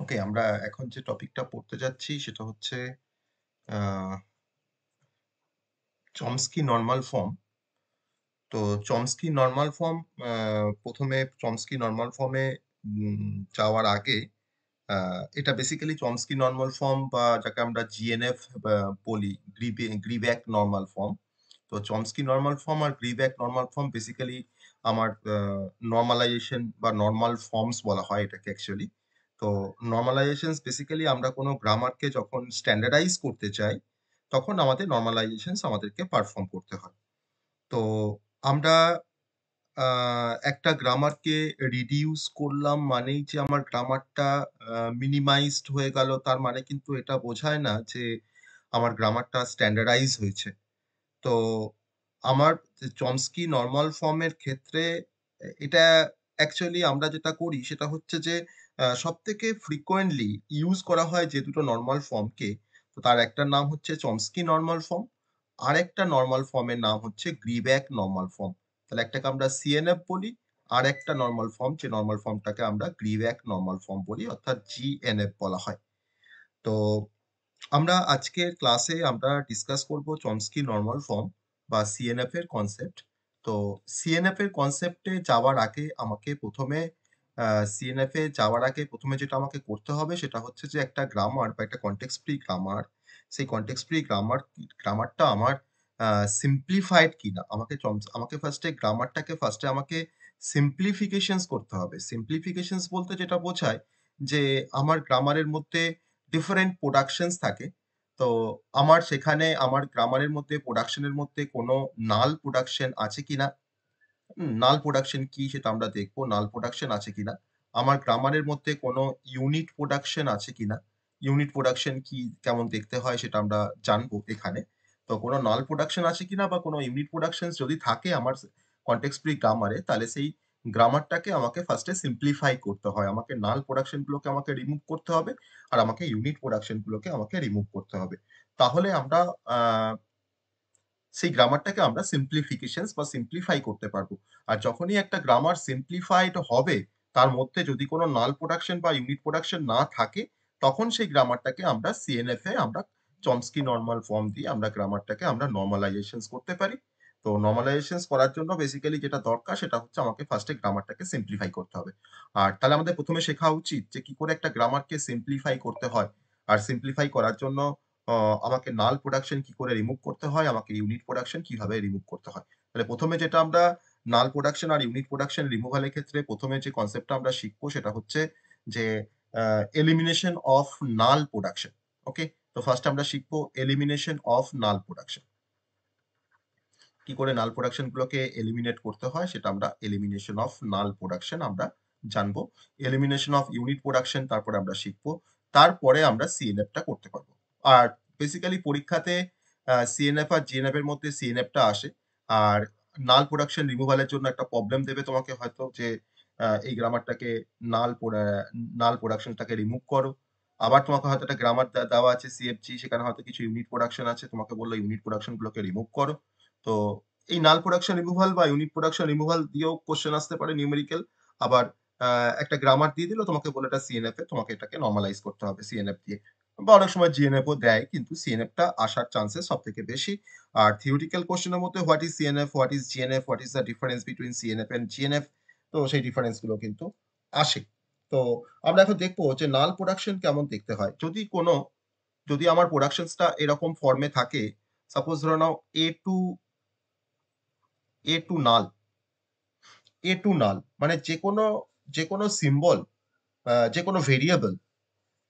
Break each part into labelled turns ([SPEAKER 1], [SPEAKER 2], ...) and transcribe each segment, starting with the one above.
[SPEAKER 1] ওকে, আমরা এখন যে টপিকটা পড়তে যাচ্ছি সেটা হচ্ছে আহ, চমস্কি নর্মাল ফর্ম। তো চমস্কি নর্মাল ফর্ম, প্রথমে চমস্কি নর্মাল ফর্মে যাওয়ার আগে এটা বেসিক্যালি চমস্কি নর্মাল ফর্ম বা যাকে আমরা জিএনএফ বলি, গ্রিব্যাক নর্মাল ফর্ম। তো চমস্কি নর্মাল ফর্ম আর গ্রিব্যাক নর্মাল ফর্ম বেসিক্যালি আমার নর্মালাইজেশন বা নর্মাল ফর্মস বলা হয় এটাকে অ্যাকচুয়ালি। তো নর্মালাইজেশনস বেসিক্যালি আমরা কোনো গ্রামারকে যখন স্ট্যান্ডার্ডাইজ করতে চাই তখন আমাদের নর্মালাইজেশনস আমাদেরকে পারফর্ম করতে হয়। তো আমরা একটা গ্রামারকে রিডিউস করলাম মানেই যে আমার গ্রামারটা মিনিমাইজড হয়ে গেল, তার মানে কিন্তু এটা বোঝায় না যে আমার গ্রামারটা স্ট্যান্ডার্ডাইজ হয়েছে। তো আমার চমস্কি নরমাল ফর্মের ক্ষেত্রে এটা অ্যাকচুয়ালি আমরা যেটা করি সেটা হচ্ছে যে সবথেকে ফ্রিকোয়েন্টলি ইউজ করা হয় যে দুটো নরমাল ফর্মকে, তো তার একটার নাম হচ্ছে চমস্কি নরমাল ফর্ম, আরেকটা নরমাল ফর্মের নাম হচ্ছে গ্রিব্যাক নরমাল ফর্ম। তাহলে একটাকে আমরা সিএনএফ বলি, আর একটা নরমাল ফর্ম, যে নরমাল ফর্মটাকে আমরা গ্রিব্যাক নরমাল ফর্ম বলি, অর্থাৎ জিএনএফ বলা হয়। তো আমরা আজকের ক্লাসে আমরা ডিসকাস করব চমস্কি নরমাল ফর্ম বা সিএনএফ এর কনসেপ্ট। তো সিএনএফ এর কনসেপ্টে যাওয়ার আগে আমাকে প্রথমে সিএনএফ এ যাওয়ার আগে প্রথমে যেটা আমাকে করতে হবে সেটা হচ্ছে যে একটা গ্রামার বা একটা কনটেক্সট ফ্রি গ্রামার, সেই কনটেক্সট ফ্রি গ্রামারটা আমার সিম্পলিফাইড কিনা। আমাকে ফার্স্টে আমাকে সিম্পলিফিকেশনস করতে হবে। সিম্পলিফিকেশনস বলতে যেটা বোঝায় যে আমার গ্রামারের মধ্যে ডিফারেন্ট প্রোডাকশনস থাকে। তো আমার গ্রামারের মধ্যে প্রোডাকশনের মধ্যে কোনো নাল প্রোডাকশন আছে কিনা। নাল প্রোডাকশন কি সেটা আমরা দেখব, নাল প্রোডাকশন আছে কিনা। আমার গ্রামারের মধ্যে কোনো ইউনিট প্রোডাকশন আছে কিনা। ইউনিট প্রোডাকশন কি, কেমন দেখতে হয় সেটা আমরা জানবো এখানে। তো কোনো নাল প্রোডাকশন আছে কিনা বা কোনো ইউনিট প্রোডাকশন যদি থাকে আমার কনটেক্সট ফ্রি গ্রামারে, তাহলে সেই গ্রামারটাকে আমাকে ফার্স্টে সিম্পলিফাই করতে হয়। আমাকে নাল প্রোডাকশন গুলোকে আমাকে রিমুভ করতে হবে, আর আমাকে ইউনিট প্রোডাকশন গুলোকে আমাকে রিমুভ করতে হবে। তাহলে আমরা সেই গ্রামারটাকে আমরা সিম্পলিফিকেশনস বা সিম্পলিফাই করতে পারবো। আর যখনই একটা গ্রামার সিম্পলিফাইড হবে, তার মধ্যে যদি কোনো নাল প্রোডাকশন বা ইউনিট প্রোডাকশন না থাকে, তখন সেই গ্রামারটাকে আমরা সিএনএফ এ আমরা চমস্কি নরমাল ফর্ম দিয়ে আমরা গ্রামারটাকে আমরা নরমালাইজেশনস করতে পারি। তো নরমালাইজেশনস করার জন্য বেসিক্যালি যেটা দরকার সেটা হচ্ছে আমাকে ফার্স্টে গ্রামারটাকে সিম্পলিফাই করতে হবে। আর তাহলে আমাদের প্রথমে শেখা উচিত যে কি করে একটা গ্রামারকে সিম্পলিফাই করতে হয়। আর সিম্পলিফাই করার জন্য আমাকে নাল প্রোডাকশন কি করে রিমুভ করতে হয়, আমাকে ইউনিট প্রোডাকশন কিভাবে রিমুভ করতে হয়। তাহলে প্রথমে যেটা আমরা নাল প্রোডাকশন আর ইউনিট প্রোডাকশন রিমুভালের ক্ষেত্রে প্রথমে যে কনসেপ্টটা আমরা শিখবো সেটা হচ্ছে যে এলিমিনেশন অফ নাল প্রোডাকশন। ওকে, তো ফার্স্ট আমরা শিখবো এলিমিনেশন অফ নাল প্রোডাকশন। কি করে নাল প্রোডাকশন গুলোকে এলিমিনেট করতে হয় সেটা আমরা এলিমিনেশন অফ নাল প্রোডাকশন আমরা জানবো। এলিমিনেশন অফ ইউনিট প্রোডাকশন তারপরে আমরা শিখবো। তারপরে আমরা সিএনএফ টা করতে পারবো। আর বেসিক্যালি পরীক্ষাতে সিএনএফ আর জিএনএফ এর মধ্যে সিএনএফ টা আসে। আর নাল প্রোডাকশন রিমুভালের জন্য একটা প্রবলেম দেবে তোমাকে হয়তো যে এই গ্রামারটাকে নাল নাল প্রোডাকশনটাকে রিমুভ করো। আবার তোমাকে হয়তো একটা গ্রামার দেওয়া আছে সিএফজি, সেখানে হয়তো কিছু ইউনিট প্রোডাকশন আছে, তোমাকে বললো ইউনিট প্রোডাকশন গুলোকে রিমুভ করো। তো এই নাল প্রোডাকশন রিমুভাল বা ইউনিট প্রোডাকশন রিমুভাল দিয়েও কোশ্চেন আসতে পারে নিউমেরিক্যাল। আবার একটা গ্রামার দিয়ে দিল, তোমাকে বলে এটা সিএনএফ এ, তোমাকে এটাকে নর্মালাইজ করতে হবে সিএনএফ দিয়ে। বা অনেক সময় জিএনএফ ও দেয়, কিন্তু সিএনএফ টা আসার চান্সেস সব থেকে বেশি। আর থিওরিটিক্যাল কোশ্চেনের মধ্যে what is CNF, what is GNF, what is the difference between CNF and GNF, তো সেই ডিফারেন্স গুলো কিন্তু আসে। তো আমরা এখন দেখবো যে নাল প্রোডাকশন কেমন দেখতে হয়। যদি আমার প্রোডাকশনসটা এরকম ফর্মে থাকে, সাপোজ ধরে নাও এ টু নাল। এ টু নাল মানে যে কোনো সিম্বল, যে কোনো ভেরিয়েবল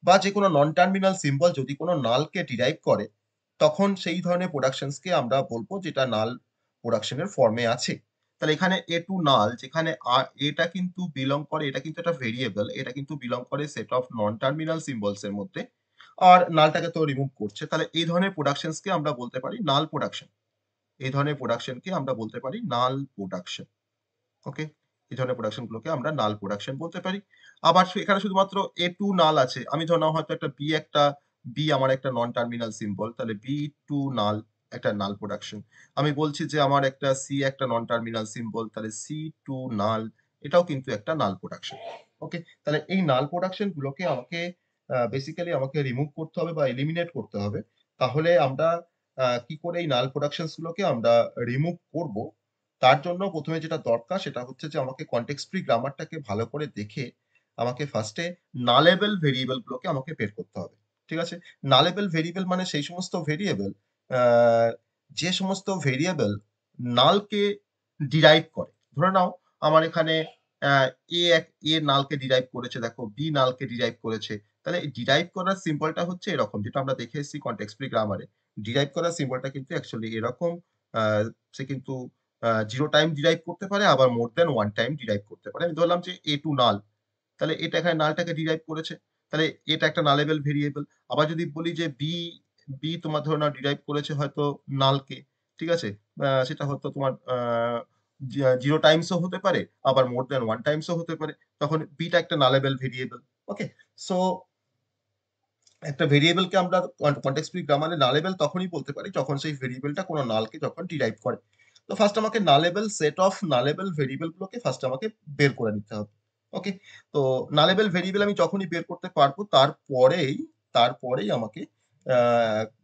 [SPEAKER 1] বা যে কোনো নন টার্মিনাল সিম্বল যদি কোনো নালকে ডিরাইভ করে, তখন সেই ধরনের প্রোডাকশনসকে আমরা বলবো যেটা নাল প্রোডাকশনের ফর্মে আছে। তাহলে এখানে এ টু নাল, যেখানে এটা কিন্তু বিলং করে, এটা কিন্তু একটা ভেরিয়েবল, এটা কিন্তু বিলং করে set of non terminal symbols এর মধ্যে, আর নালটাকে তো রিমুভ করছে, তাহলে এই ধরনের প্রোডাকশনসকে আমরা বলতে পারি নাল প্রোডাকশন। এই ধরনের প্রোডাকশনকে আমরা বলতে পারি নাল প্রোডাকশন। ওকে, এই ধরনের প্রোডাকশন গুলোকে আমরা নাল প্রোডাকশন বলতে পারি। আবার এখানে শুধুমাত্র A2 নাল আছে। আমি ধরে নাও হয়তো বি আমার একটা নন টার্মিনাল সিম্বল। তাহলে B2 নাল একটা নাল প্রোডাকশন। আমি বলছি যে আমার একটা সি একটা নন টার্মিনাল সিম্বল। তাহলে C2 নাল এটাও কিন্তু একটা নাল প্রোডাকশন। ওকে? তাহলে এই নাল প্রোডাকশন গুলোকে আমাকে বেসিক্যালি আমাকে রিমুভ করতে হবে বা এলিমিনেট করতে হবে। তাহলে আমরা কি করে এই নাল প্রোডাকশনস গুলোকে আমরা রিমুভ করব? তার জন্য ১ম এ যেটা দরকার সেটা হচ্ছে যে আমাকে কনটেক্সট ফ্রি গ্রামারটাকে ভালো করে দেখে আমাকে ফার্স্ট এ নালেবল ভেরিয়েবল গুলোকে আমাকে বের করতে হবে। ঠিক আছে? নালেবল ভেরিয়েবল মানে সেই সমস্ত ভেরিয়েবল আ যে সমস্ত ভেরিয়েবল নালকে ডিরাইভ করে। ধরে নাও আমার এখানে আ এ নালকে ডিরাইভ করেছে দেখো, বি নালকে ডিরাইভ করেছে। তাহলে এই ডিরাইভ করার সিম্বলটা হচ্ছে এরকম যেটা আমরা দেখে এসেছি কনটেক্সট ফ্রি গ্রামারে। ডিরাইভ করার সিম্বলটা কিন্তু অ্যাকচুয়ালি এরকম। আ সে কিন্তু 0 টাইম ডিরাইভ করতে পারে আবার মোর দ্যান 1 টাইম ডিরাইভ করতে পারে। আমি ধরলাম যে A2 নাল। তাহলে এটা এখানে নালটাকে ডিরাইভ করেছে। তাহলে এটা একটা নালেবল ভেরিয়েবল। আবার যদি বলি যে বি তোমার ধরে নাও ডিরাইভ করেছে হয়তো নালকে। ঠিক আছে? সেটা হয়তো তোমার 0 টাইমস ও হতে পারে, আবার মোর দ্যান 1 টাইমস ও হতে পারে। তখন বিটা একটা নালেবল ভেরিয়েবল। ওকে? সো একটা ভেরিয়েবলকে আমরা কনটেক্সট ফ্রি গ্রামারে নালেবল তখনই বলতে পারি যখন সেই ভেরিয়েবলটা কোন নালকে যখন ডিরাইভ করে। তো ফার্স্ট আমাকে নালেবল সেট অফ নালেবল ভেরিয়েবল গুলোকে ফার্স্ট আমাকে বের করে নিতে হবে। ওকে? তো নালেবল ভেরিয়েবল আমি যখনই বের করতে পারবো তারপরেই আমাকে আ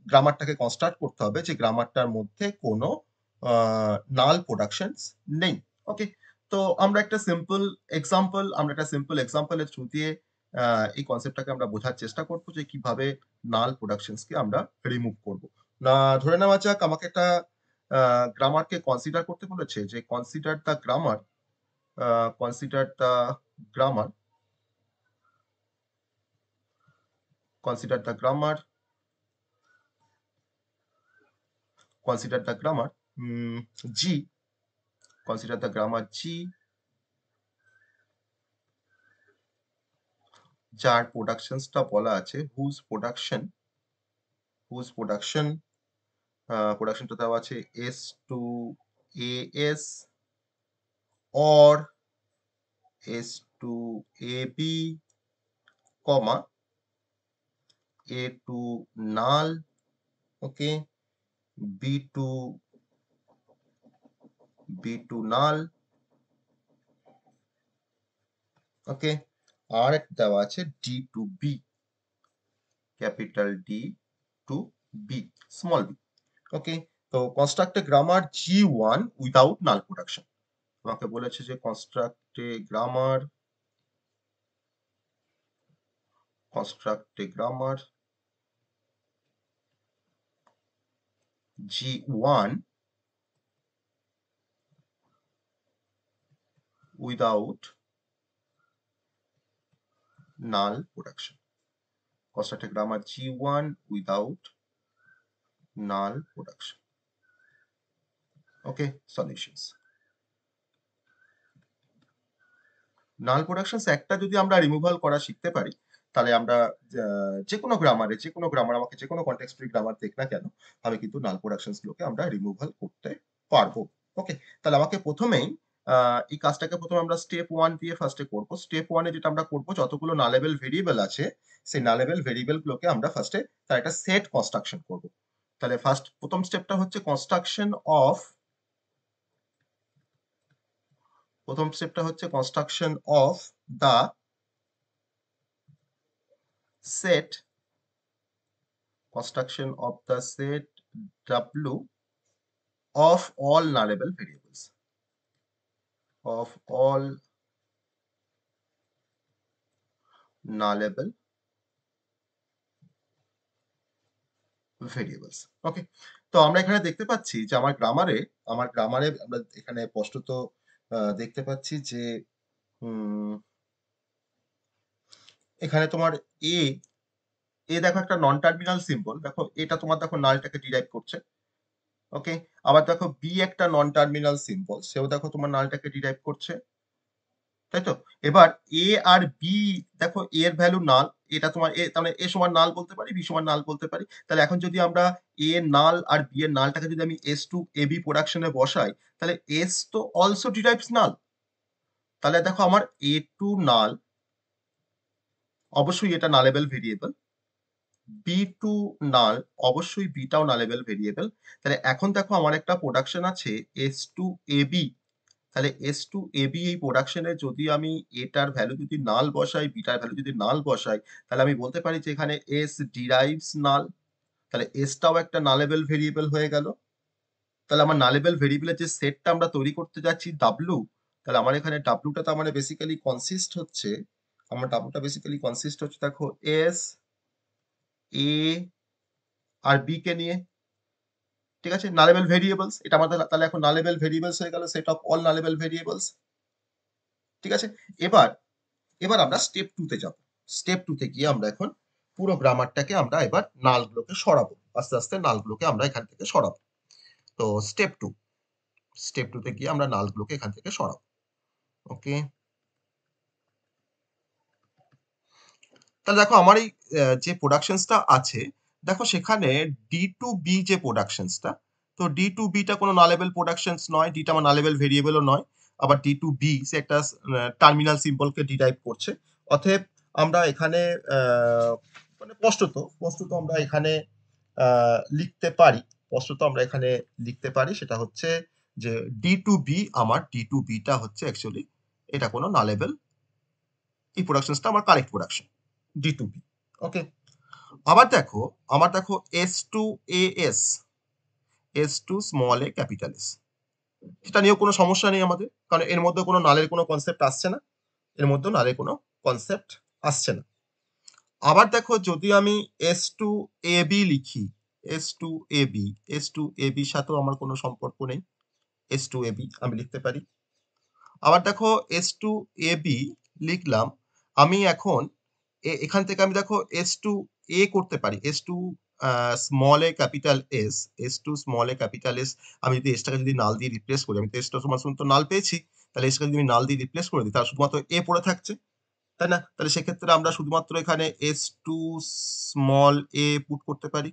[SPEAKER 1] গ্রামারটাকে কনস্ট্রাক্ট করতে হবে যে গ্রামারটার মধ্যে কোন আ নাল প্রোডাকশনস নেই। ওকে? তো আমরা একটা সিম্পল এক্সাম্পল এর থ্রু দিয়ে আ এই কনসেপ্টটাকে আমরা বোঝার চেষ্টা করব যে কিভাবে নাল প্রোডাকশনস কে আমরা রিমুভ করব। না ধরে নেওয়া যাক আমাকে একটা আ গ্রামারকে কনসিডার করতে বলেছে যে uh consider the grammar consider the grammar consider the grammar um G consider the grammar G যার প্রোডাকশনস টা বলা আছে হুজ প্রোডাকশন প্রোডাকশনটা দেওয়া আছে S to AS or S to AB, comma A to null, okay, B to null, okay, আর একটা দেওয়া আছে D to B, capital D to B, small b, okay. তো construct a grammar G1 without null production. আমাকে বলেছে যে construct a grammar G1 without null production. Construct a grammar G1 without null production. Okay, solutions. Null productions একটা যদি আমরা removal করা শিখতে পারি, তাহলে আমরা আ যেকোনো গ্রামার আমাকে যেকোনো কনটেক্সট ফ্রি গ্রামার দেখ না কেন, আমি কিন্তু নাল প্রোডাকশনস গুলোকে আমরা রিমুভাল করতে পারবো। ওকে? তাহলে আমাকে ১ম এই এই কাজটাকে ১ম এ আমরা স্টেপ 1 দিয়ে ফার্স্ট এ করব। স্টেপ 1 এ যেটা আমরা করব যতগুলো নালেবল ভেরিয়েবল আছে, সেই নালেবল ভেরিয়েবল গুলোকে আমরা ফার্স্ট এ তার একটা সেট কনস্ট্রাকশন করব। তাহলে ১ম স্টেপটা হচ্ছে construction of the set W of all nullable variables. Of all nullable variables. ওকে? তো আমরা এখানে দেখতে পাচ্ছি যে আমার গ্রামারে আমরা এখানে স্পষ্টত দেখতে পাচ্ছি যে উম এখানে তোমার A দেখো একটা নন টার্মিনাল সিম্বল। দেখো এটা তোমার দেখো নালটাকে ডিরাইভ করছে। ওকে? আবার দেখো B একটা নন টার্মিনাল সিম্বল। সেও দেখো তোমার নালটাকে ডিরাইভ করছে। তাই তো? এবার A আর B দেখো A এর ভ্যালু নাল। এটা তোমার তার মানে A সমান নাল বলতে পারি, B সমান নাল বলতে পারি। তাহলে এখন যদি আমরা A এর নাল আর B এর নালটাকে যদি আমি S to AB প্রোডাকশন এ বসাই, তাহলে S তো অলসো ডিরাইভস নাল। তাহলে দেখো আমার A2 নাল, অবশ্যই এটা নালেবল ভেরিয়েবল। B2 নাল, অবশ্যই বিটাও নালেবল ভেরিয়েবল। তাহলে এখন দেখো আমার একটা প্রোডাকশন আছে S2AB। তাহলে S2AB এই প্রোডাকশনে যদি আমি এটার ভ্যালু যদি নাল বসাই, বিটার ভ্যালু যদি নাল বসাই, তাহলে আমি বলতে পারি যে এখানে S ডিরাইভস নাল। তাহলে এসটাও একটা নালেবল ভেরিয়েবল হয়ে গেল। তাহলে আমার নালেবল ভেরিয়েবলের যে সেটটা আমরা তৈরি করতে যাচ্ছি ডাব্লু, তাহলে আমার এখানে ডাব্লুটা তার মানে বেসিক্যালি কনসিস্ট হচ্ছে, আমার ডাব্লুটা বেসিক্যালি কনসিস্ট হচ্ছে দেখো এস, এ আর বি কে নিয়ে। ঠিক আছে, নালেবল ভেরিয়েবলস এটা আমাদের, তাহলে এখন নালেবল ভেরিয়েবলস হয়ে গেল সেট অফ অল নালেবল ভেরিয়েবলস। ঠিক আছে, এবার এবার আমরা স্টেপ 2 তে যাব। স্টেপ 2 তে গিয়ে আমরা এখন পুরো গ্রামারটাকে আমরা এবার নালগুলোকে সরাবো, আস্তে আস্তে নালগুলোকে আমরা এখান থেকে সরাবো। তো স্টেপ 2 তে গিয়ে আমরা নালগুলোকে এখান থেকে সরাবো। ওকে, তাহলে দেখো আমার এই যে প্রোডাকশনসটা আছে, দেখো সেখানে ডি টু বি যে প্রোডাকশনসটা, তো ডি টু বিটা কোনো নালেবল প্রোডাকশনস নয়, ডিটা আমার নালেবল ভেরিয়েবলও নয়। আবার ডি টু বি সে একটা টার্মিনাল সিম্বলকে ডিরাইভ করছে। অতএব আমরা এখানে মানে স্পষ্টত আমরা এখানে লিখতে পারি, স্পষ্টত আমরা এখানে লিখতে পারি সেটা হচ্ছে যে ডি টু বি, আমার ডি টু বিটা হচ্ছে অ্যাকচুয়ালি এটা কোনো নালেবল, এই প্রোডাকশনসটা আমার correct production D to B. Okay, আমার দেখো S to A S, S to small A capital S, সেটা নিয়েও কোনো সমস্যা নেই আমাদের, কারণ এর মধ্যে কোনো নালের কোনো কনসেপ্ট আসছে না, এর মধ্যে নালের কোনো কনসেপ্ট আসছে না। আবার দেখো যদি আমি এস টু এ বি লিখি, S to A B, S to এ বির সাথেও আমার কোনো সম্পর্ক নেই, এস টু এ বি আমি লিখতে পারি। আবার দেখো এস টু এ বি লিখলাম, আমি এখন এখান থেকে আমি দেখো এস টু এ করতে পারি, S to small A capital S, S to small A capital S. আমি যদি এসটাকে যদি নাল দিয়ে রিপ্লেস করি, আমি তো এসটা সমান সমান তো নাল পেয়েছি, তাহলে এসটাকে যদি আমি নাল দিয়ে রিপ্লেস করে দিই তাহলে শুধুমাত্র এ পড়ে থাকছে, তাই না? তাহলে সেক্ষেত্রে আমরা শুধুমাত্র এখানে S to small A put করতে পারি,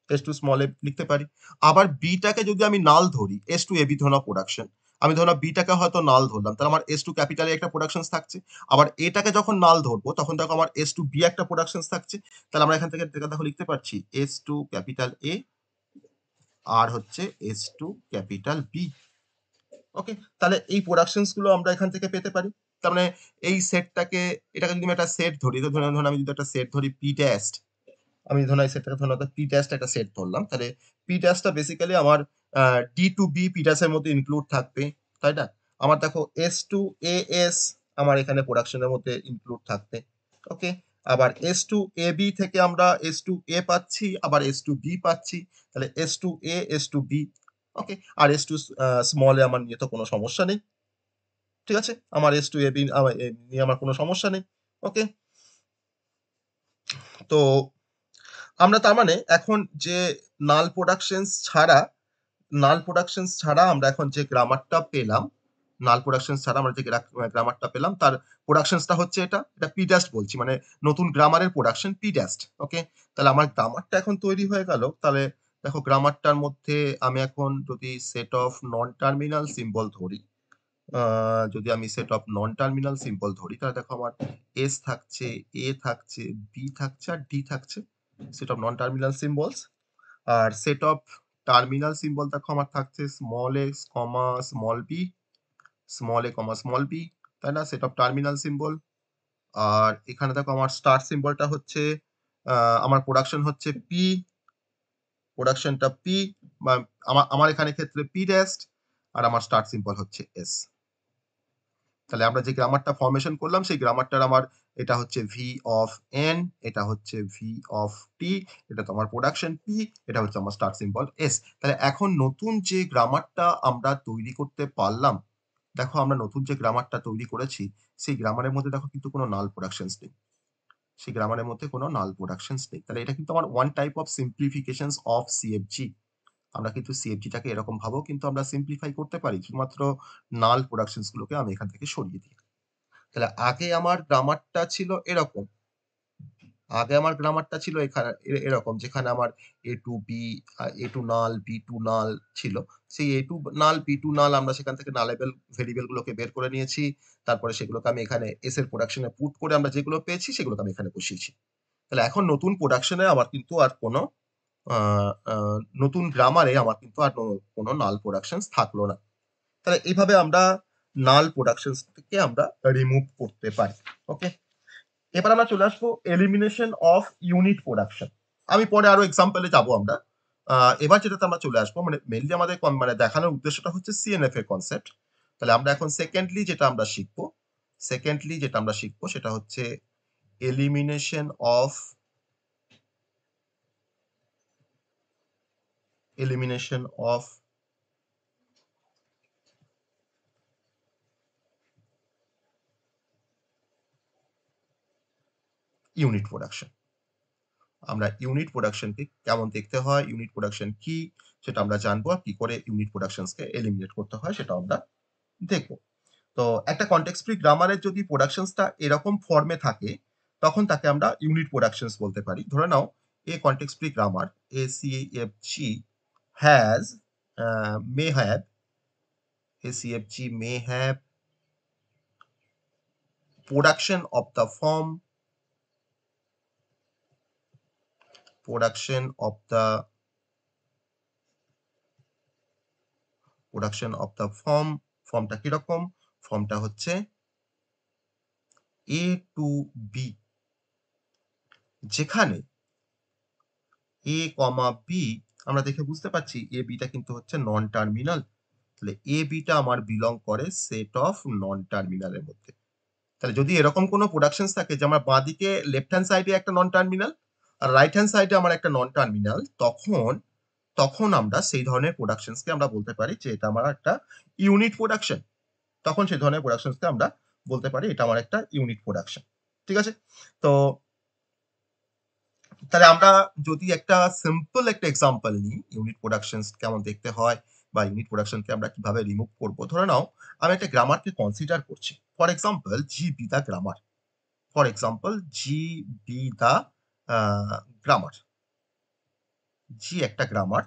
[SPEAKER 1] এস টু স্মল এ লিখতে পারি। আবার বিটাকে যদি আমি নাল ধরি, এস টু এ বি ধরো প্রোডাকশন, আমি ধরো বিটাকে হয়তো নাল ধরলাম, তাহলে আমার এস টু ক্যাপিটালে একটা প্রোডাকশন থাকছে। আবার এটাকে যখন নাল ধরবো তখন দেখো আমার এস টু বি একটা প্রোডাকশন থাকছে। তাহলে আমরা এখান থেকে দেখো লিখতে পারছি এস টু ক্যাপিটাল এ আর হচ্ছে এস টু ক্যাপিটাল বি। ওকে, তাহলে এই প্রোডাকশনস গুলো আমরা এখান থেকে পেতে পারি। তার মানে এই সেটটাকে, এটাকে যদি আমি একটা সেট ধরি, তো ধরুন আমি যদি একটা সেট ধরি পি ড্যাস্ট, আমি ধরুন এই সেটটাকে ধরুন পি ড্যাশটা একটা সেট ধরলাম, তাহলে পি ড্যাশটা বেসিক্যালি আমার ডি টু বি পি ড্যাশের মধ্যে ইনক্লুড থাকবে, তাই না? আমার দেখো এস টু এ এস আমার এখানে প্রোডাকশনের মধ্যে ইনক্লুড থাকবে। ওকে, আবার এস টু এ বি থেকে আমরা এস টু এ পাচ্ছি, আবার এস টু বি পাচ্ছি, তাহলে S to A S to B. Okay, আর এস টু স্মল এ আমার নিয়ে তো কোনো সমস্যা নেই। ঠিক আছে, আমার এস টু এ বি নিয়ে আমার কোনো সমস্যা নেই। ওকে, তো আমরা তার মানে এখন যে নাল প্রোডাকশনস ছাড়া, নাল প্রোডাকশনস ছাড়া আমরা এখন যে গ্রামারটা পেলাম, নাল প্রোডাকশনস ছাড়া আমরা যে গ্রামারটা পেলাম তার প্রোডাকশনসটা হচ্ছে এটা পিডাস্ট বলছি, মানে নতুন গ্রামারের প্রোডাকশন পিডাস্ট। ওকে, তাহলে আমার গ্রামারটা এখন তৈরি হয়ে গেল। তাহলে দেখো গ্রামারটার মধ্যে আমি এখন যদি set of non terminal symbol ধরি, যদি আমি set of non terminal symbol ধরি, তাহলে দেখো আমার এস থাকছে, এ থাকছে, বি থাকছে আর ডি থাকছে, set of non terminal symbols. আর সেট অফ টার্মিনাল সিম্বল দেখো আমার থাকছে small x comma small B, small A comma small B, তাই না? Set of terminal symbol. আর এখানে দেখো আমার স্টার সিম্বলটা হচ্ছে আমার প্রোডাকশন হচ্ছে পি, প্রোডাকশনটা পি, বা আমার আমার এখানে ক্ষেত্রে পি ড্যাস্ট, আর আমার স্টার সিম্বল হচ্ছে এস। তাহলে আমরা যে গ্রামারটা ফরমেশন করলাম সেই গ্রামারটার আমার এটা হচ্ছে ভি অফ এন, এটা হচ্ছে ভি অফ টি, এটা তো আমার প্রোডাকশন পি, এটা হচ্ছে আমার স্টার্ট সিম্বল এস। তাহলে এখন নতুন যে গ্রামারটা আমরা তৈরি করতে পারলাম, দেখো আমরা নতুন যে গ্রামারটা তৈরি করেছি সেই গ্রামারের মধ্যে দেখো কিন্তু কোনো নাল প্রোডাকশনস নেই, সেই গ্রামারের মধ্যে কোনো নাল প্রোডাকশনস নেই। তাহলে এটা কিন্তু আমার one type of simplifications of CFG. আমরা কিন্তু সিএফজিটাকে এরকম ভাবেও কিন্তু আমরা সিম্পলিফাই করতে পারি, শুধুমাত্র নাল প্রোডাকশনস গুলোকে আমি এখান থেকে সরিয়ে দিই। তাহলে আগে আমার গ্রামারটা ছিল এরকম, আগে আমার গ্রামারটা ছিল এখানে এরকম যেখানে আমার A to B, A to null, B to null ছিল। সেই A to null, B to null আমরা সেখান থেকে nullable ভেরিয়েবল গুলোকে বের করে নিয়েছি। তারপরে সেগুলোকে আমি এখানে S এর প্রোডাকশন এ পুট করে আমরা যেগুলো পেয়েছি সেগুলোকে আমি এখানে বসিয়েছি। তাহলে এখন নতুন প্রোডাকশন এ আমার কিন্তু আর কোনো আ আ নতুন গ্রামারে আমার কিন্তু আর কোনো নাল প্রোডাকশনস থাকলো না। তাহলে এভাবে আমরা নাল প্রোডাকশনস থেকে আমরা রিমুভ করতে পারি। ওকে? এবার আমরা চলে আসবো এলিমিনেশন অফ ইউনিট প্রোডাকশন। আমি পরে আরো এক্সাম্পল এ যাবো আমরা। আ এবার যেটাতে আমরা চলে আসবো মানে মেইনলি আমাদের মানে দেখানোর উদ্দেশ্যটা হচ্ছে সিএনএফ এর কনসেপ্ট। তাহলে আমরা এখন সেকেন্ডলি যেটা আমরা শিখবো সেটা হচ্ছে elimination of elimination of unit production. আমরা ইউনিট প্রোডাকশনকে কেমন দেখতে হয়, ইউনিট প্রোডাকশন কি সেটা আমরা জানবো। আর কি করে ইউনিট প্রোডাকশনসকে এলিমিনেট করতে হয় সেটাও আমরা দেখব। তো একটা কনটেক্সট ফ্রি গ্রামারের যদি প্রোডাকশনসটা এরকম ফর্মে থাকে, তখন তাকে আমরা ইউনিট প্রোডাকশনস বলতে পারি। ধরে নাও a context free grammar ACFG has may have ACFG may have production of the form production of the ফর্মটা কিরকম? ফর্মটা হচ্ছে A to B, যেখানে A, B আমরা দেখে বুঝতে পারছি A, B টা কিন্তু হচ্ছে নন টার্মিনাল। তাহলে A, B টা আমার বিলং করে সেট অফ নন টার্মিনাল এর মধ্যে। তাহলে যদি এরকম কোনো প্রোডাকশনস থাকে যে আমার বাঁদিকে লেফট হ্যান্ড সাইডে একটা নন টার্মিনাল আর রাইট হ্যান্ড সাইডে আমার একটা নন টার্মিনাল, তখন আমরা সেই ধরনের প্রোডাকশনসকে আমরা বলতে পারি যে এটা আমার একটা ইউনিট প্রোডাকশন। তখন সেই ধরনের প্রোডাকশনসকে আমরা বলতে পারি এটা আমার একটা ইউনিট প্রোডাকশন। ঠিক আছে? তো তাহলে আমরা যদি একটা সিম্পল একটা এক্সাম্পল নিই ইউনিট প্রোডাকশনস কেমন দেখতে হয় বা ইউনিট প্রোডাকশনকে আমরা কিভাবে রিমুভ করব। ধরে নাও আমি একটা গ্রামারকে কনসিডার করছি। For example G be the grammar. For example G be the uh grammar. G একটা গ্রামার।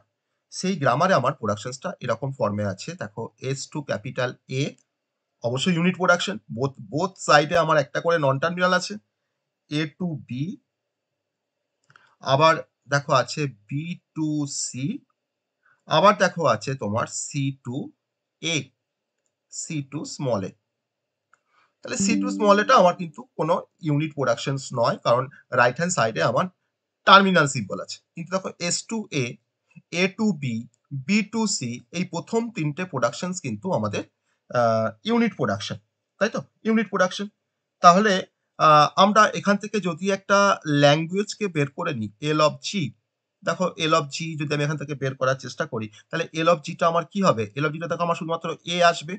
[SPEAKER 1] সেই গ্রামারে আমার প্রোডাকশনসটা এরকম ফর্মে আছে। দেখো এস টু ক্যাপিটাল এ অবশ্যই ইউনিট প্রোডাকশন। বোথ সাইডে আমার একটা করে নন টার্মিনাল আছে। এ টু বি আবার দেখো আছে বি টু সি আবার দেখো আছে তোমার সি টু এ, সি টু স্মল এ। তাহলে সি টু স্মল এটা আমার কিন্তু কোনো ইউনিট প্রোডাকশনস নয়, কারণ রাইট হ্যান্ড সাইডে আমার টার্মিনাল সিম্বল আছে। কিন্তু দেখো S to A, A to B, B to C এই প্রথম তিনটে প্রোডাকশনস কিন্তু আমাদের ইউনিট প্রোডাকশন, তাই তো? Unit production. তাহলে আমরা এখান থেকে যদি একটা ল্যাঙ্গুয়েজকে বের করে নিই এল অফ জি, দেখো এল অফ জি যদি আমি এখান থেকে বের করার চেষ্টা করি, তাহলে এল অফ জিটা আমার কি হবে? এল অফ জিটা দেখো আমার শুধুমাত্র এ আসবে।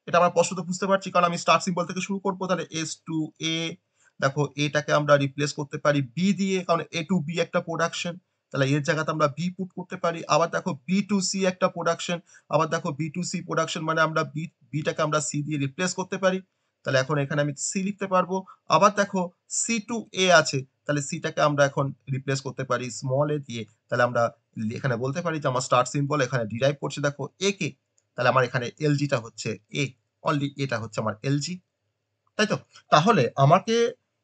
[SPEAKER 1] এটা আমরা স্পষ্টত বুঝতে পারছি কারণ আমি স্টার সিম্বল থেকে শুরু করব। তাহলে এস টু এ, দেখো এটাকে আমরা রিপ্লেস করতে পারি বি দিয়ে, কারণ এ টু বি একটা প্রোডাকশন। তাহলে এর জায়গাতে আমরা বি পুট করতে পারি। আবার দেখো বি টু সি একটা প্রোডাকশন। আবার দেখো বি টু সি প্রোডাকশন মানে আমরা বিটাকে আমরা সি দিয়ে রিপ্লেস করতে পারি। তাহলে এখন এখানে আমি সি লিখতে পারবো। আবার দেখো সি টু এ আছে। তাহলে সিটাকে আমরা এখন রিপ্লেস করতে পারি স্মল এ দিয়ে। তাহলে আমরা এখানে বলতে পারি যে আমার স্টার সিম্বল এখানে ডিরাইভ করছে দেখো এ কে। তাহলে আমার এখানে এলজিটা হচ্ছে এ। অনলি এটা হচ্ছে আমার এলজি, তাই তো? তাহলে আমাকে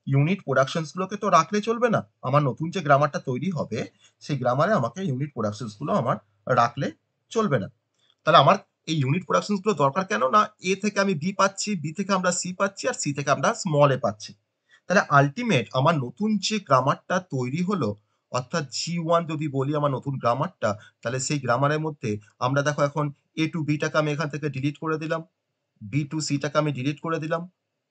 [SPEAKER 1] ইউনিট প্রোডাকশনস গুলোকে তো রাখলে চলবে না। আমার নতুন যে গ্রামারটা তৈরি হবে সেই গ্রামারে আমাকে ইউনিট প্রোডাকশনস গুলো আমার রাখলে চলবে না। তাহলে আমার এই ইউনিট প্রোডাকশনস গুলো দরকার কেন? না এ থেকে আমি বি পাচ্ছি, বি থেকে আমরা সি পাচ্ছি আর সি থেকে আমরা স্মল এ পাচ্ছি। তাহলে আল্টিমেট আমার নতুন যে গ্রামারটা তৈরি হলো, অর্থাৎ জি1 যদি বলি আমার নতুন গ্রামারটা, তাহলে সেই গ্রামারের মধ্যে আমরা দেখো এখন এ টু বি টাকে আমি এখান থেকে ডিলিট করে দিলাম। বি টু সি টাকে আমি ডিলিট করে দিলাম।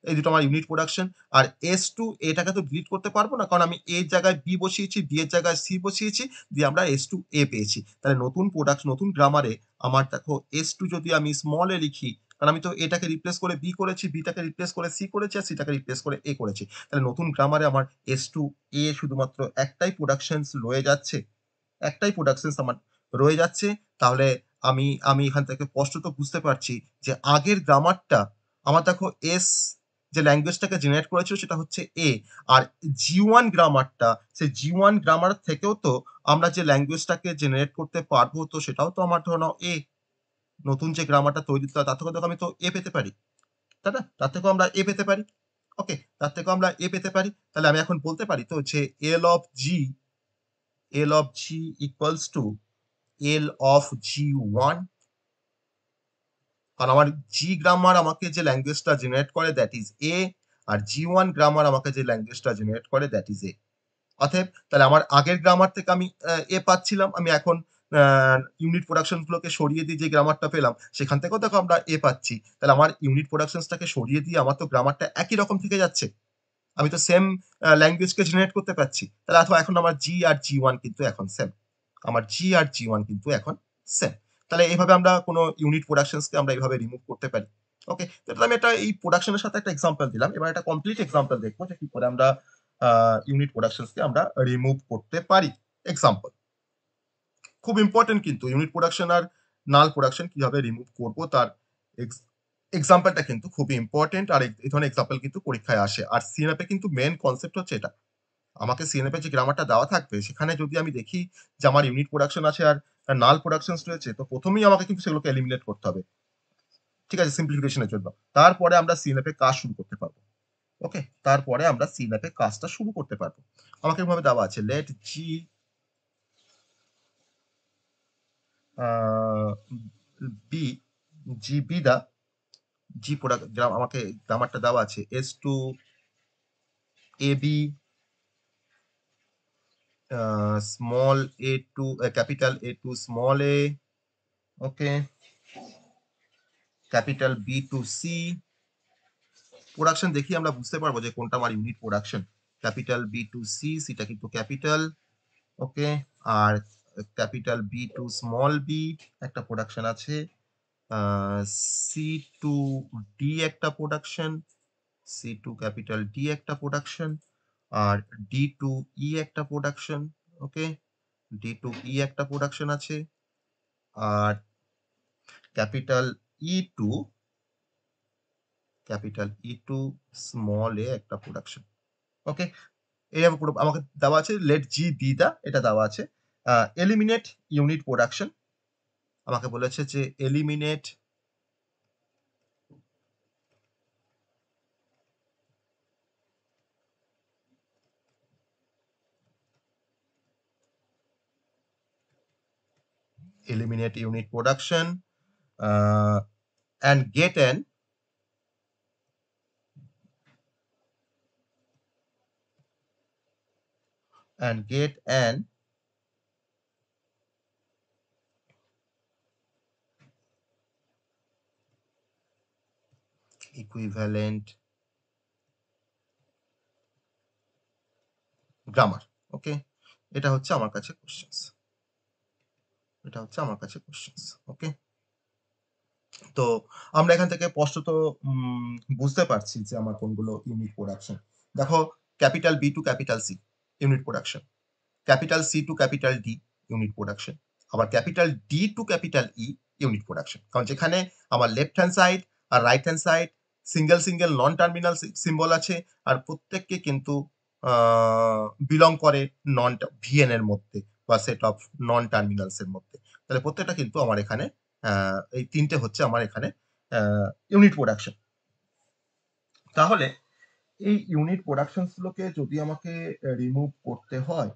[SPEAKER 1] এই দুটো আমার ইউনিট প্রোডাকশন। আর এস টু এটাকে তো ডিলিট করতে পারবো না। কারণ আমি এ এর জায়গায় বি বসিয়েছি, বি এর জায়গায় সি বসিয়েছি, দিয়ে আমরা এস টু এ পেয়েছি। তাহলে নতুন গ্রামারে আমার দেখো এস টু যদি আমি স্মল এ লিখি, কারণ আমি তো এটাকে রিপ্লেস করে বি করেছি, বি টাকে রিপ্লেস করে সি করেছি, আর সি টাকে রিপ্লেস করে এ করেছি। তাহলে নতুন গ্রামারে আমার এস টু এ শুধুমাত্র একটাই প্রোডাকশনস রয়ে যাচ্ছে। একটাই প্রোডাকশনস আমার রয়ে যাচ্ছে। তাহলে আমি আমি এখান থেকে স্পষ্টত বুঝতে পারছি যে আগের গ্রামারটা আমার দেখো এস যে ল্যাঙ্গুয়েজটাকে জেনারেট করেছিল সেটা হচ্ছে এ। আর জি1 গ্রামারটা, সেই জি1 গ্রামার থেকেও তো আমরা যে ল্যাঙ্গুয়েজটাকে জেনারেট করতে পারবো, তো সেটাও তো আমার ধরে নাও এ। নতুন যে গ্রামারটা তৈরি তার থেকেও তো আমি তো এ পেতে পারি, তাই না? তার থেকেও আমরা এ পেতে পারি। ওকে, তার থেকেও আমরা এ পেতে পারি। তাহলে আমি এখন বলতে পারি তো যে L of G equals to L of G. কারণ আমার জি গ্রামার আমাকে যে ল্যাঙ্গুয়েজটা জেনারেট করে দ্যাট ইজ এ, আর জি1 গ্রামার আমাকে যে ল্যাঙ্গুয়েজটা জেনারেট করে দ্যাট ইজ এ। অতএব তাহলে আমার আগের গ্রামার থেকে আমি এ পাচ্ছিলাম, আমি এখন ইউনিট প্রোডাকশন গুলোকে সরিয়ে দিয়ে যে গ্রামারটা পেলাম সেখান থেকেও দেখো আমরা এ পাচ্ছি। তাহলে আমার ইউনিট প্রোডাকশনসটাকে সরিয়ে দিয়ে আমার তো গ্রামারটা একই রকম থেকে যাচ্ছে। আমি তো সেম ল্যাঙ্গুয়েজকে জেনারেট করতে পারছি। তাহলে অথবা এখন আমার জি আর জি1 কিন্তু এখন সেম। আমার জি আর জি1 কিন্তু এখন সেম। তাহলে এইভাবে আমরা কোনো ইউনিট প্রোডাকশনসকে আমরা এইভাবে রিমুভ করতে পারি। ওকে? তো এটা আমি একটা এই প্রোডাকশনের সাথে একটা এক্সাম্পল দিলাম। এবার একটা কমপ্লিট এক্সাম্পল দেখবো যে কি করে আমরা ইউনিট প্রোডাকশনসকে আমরা রিমুভ করতে পারি। এক্সাম্পল। খুব ইম্পোর্টেন্ট কিন্তু ইউনিট প্রোডাকশন আর নাল প্রোডাকশন কিভাবে রিমুভ করব তার এক্স এক্সাম্পলটা কিন্তু খুবই ইম্পোর্টেন্ট। আর এই ধরনের এক্সাম্পল কিন্তু পরীক্ষায় আসে। আর সিএনএফ এ কিন্তু মেইন কনসেপ্ট হচ্ছে এটা। আমাকে সিএনএফ এর যে গ্রামারটা দেওয়া থাকবে সেখানে যদি আমি দেখি যে আমার ইউনিট প্রোডাকশন আছে আর নাল প্রোডাকশনস রয়েছে, তো প্রথমেই আমাকে কিন্তু সেগুলোকে এলিমিনেট করতে হবে। ঠিক আছে? সিম্পলিফিকেশন এর জন্য। তারপরে আমরা সিএনএফ এ কাজ শুরু করতে পারবো। ওকে? তারপরে আমরা সিএনএফ এ কাজটা শুরু করতে পারবো। আমাকে এভাবে দেওয়া আছে let G uh be G be the G product আমাকে গ্রামারটা দেওয়া আছে S to A B small A to capital A to small A, okay, capital B to C. Production দেখি আমরা বুঝতে পারবো যে কোনটা আমার unit production. Capital B to C, সিটা কিন্তু ক্যাপিটাল, ওকে। আর capital B to small B একটা প্রোডাকশন আছে। সি টু ডি একটা production, C to capital D একটা প্রোডাকশন, আর ডি টু ই একটা প্রোডাকশন, ওকে। ডি টু ই একটা প্রোডাকশন আছে। আর ক্যাপিটাল ই টু স্মল এ একটা প্রোডাকশন, ওকে। এইভাবে পুরো আমাকে দেওয়া আছে লেট জি বি দা, এটা দেওয়া আছে এলিমিনেট ইউনিট প্রোডাকশন। আমাকে বলেছে যে eliminate unit production and get an and get an equivalent grammar, ওকে। এটা হচ্ছে আমার কাছে কোশ্চেন্স, এটা হচ্ছে আমার কাছে কোশ্চেন্স, ওকে। তো আমরা এখান থেকে স্পষ্টত বুঝতে পারছি যে আমার কোনগুলো ইউনিট প্রোডাকশন। দেখো, capital B to capital C unit production, capital C to capital D unit production, আবার capital D to capital E unit production. কারণ যেখানে আমার লেফট হ্যান্ড সাইড আর right hand side single single non terminal symbol আছে, আর প্রত্যেককে কিন্তু belong করে নন ভিএন এর মধ্যে বা সেট অফ নন টার্মিনালস এর মধ্যে। তাহলে প্রত্যেকটা কিন্তু আমার এখানে এই তিনটে হচ্ছে আমার এখানে ইউনিট প্রোডাকশন। তাহলে এই ইউনিট প্রোডাকশনস গুলোকে যদি আমাকে রিমুভ করতে হয়,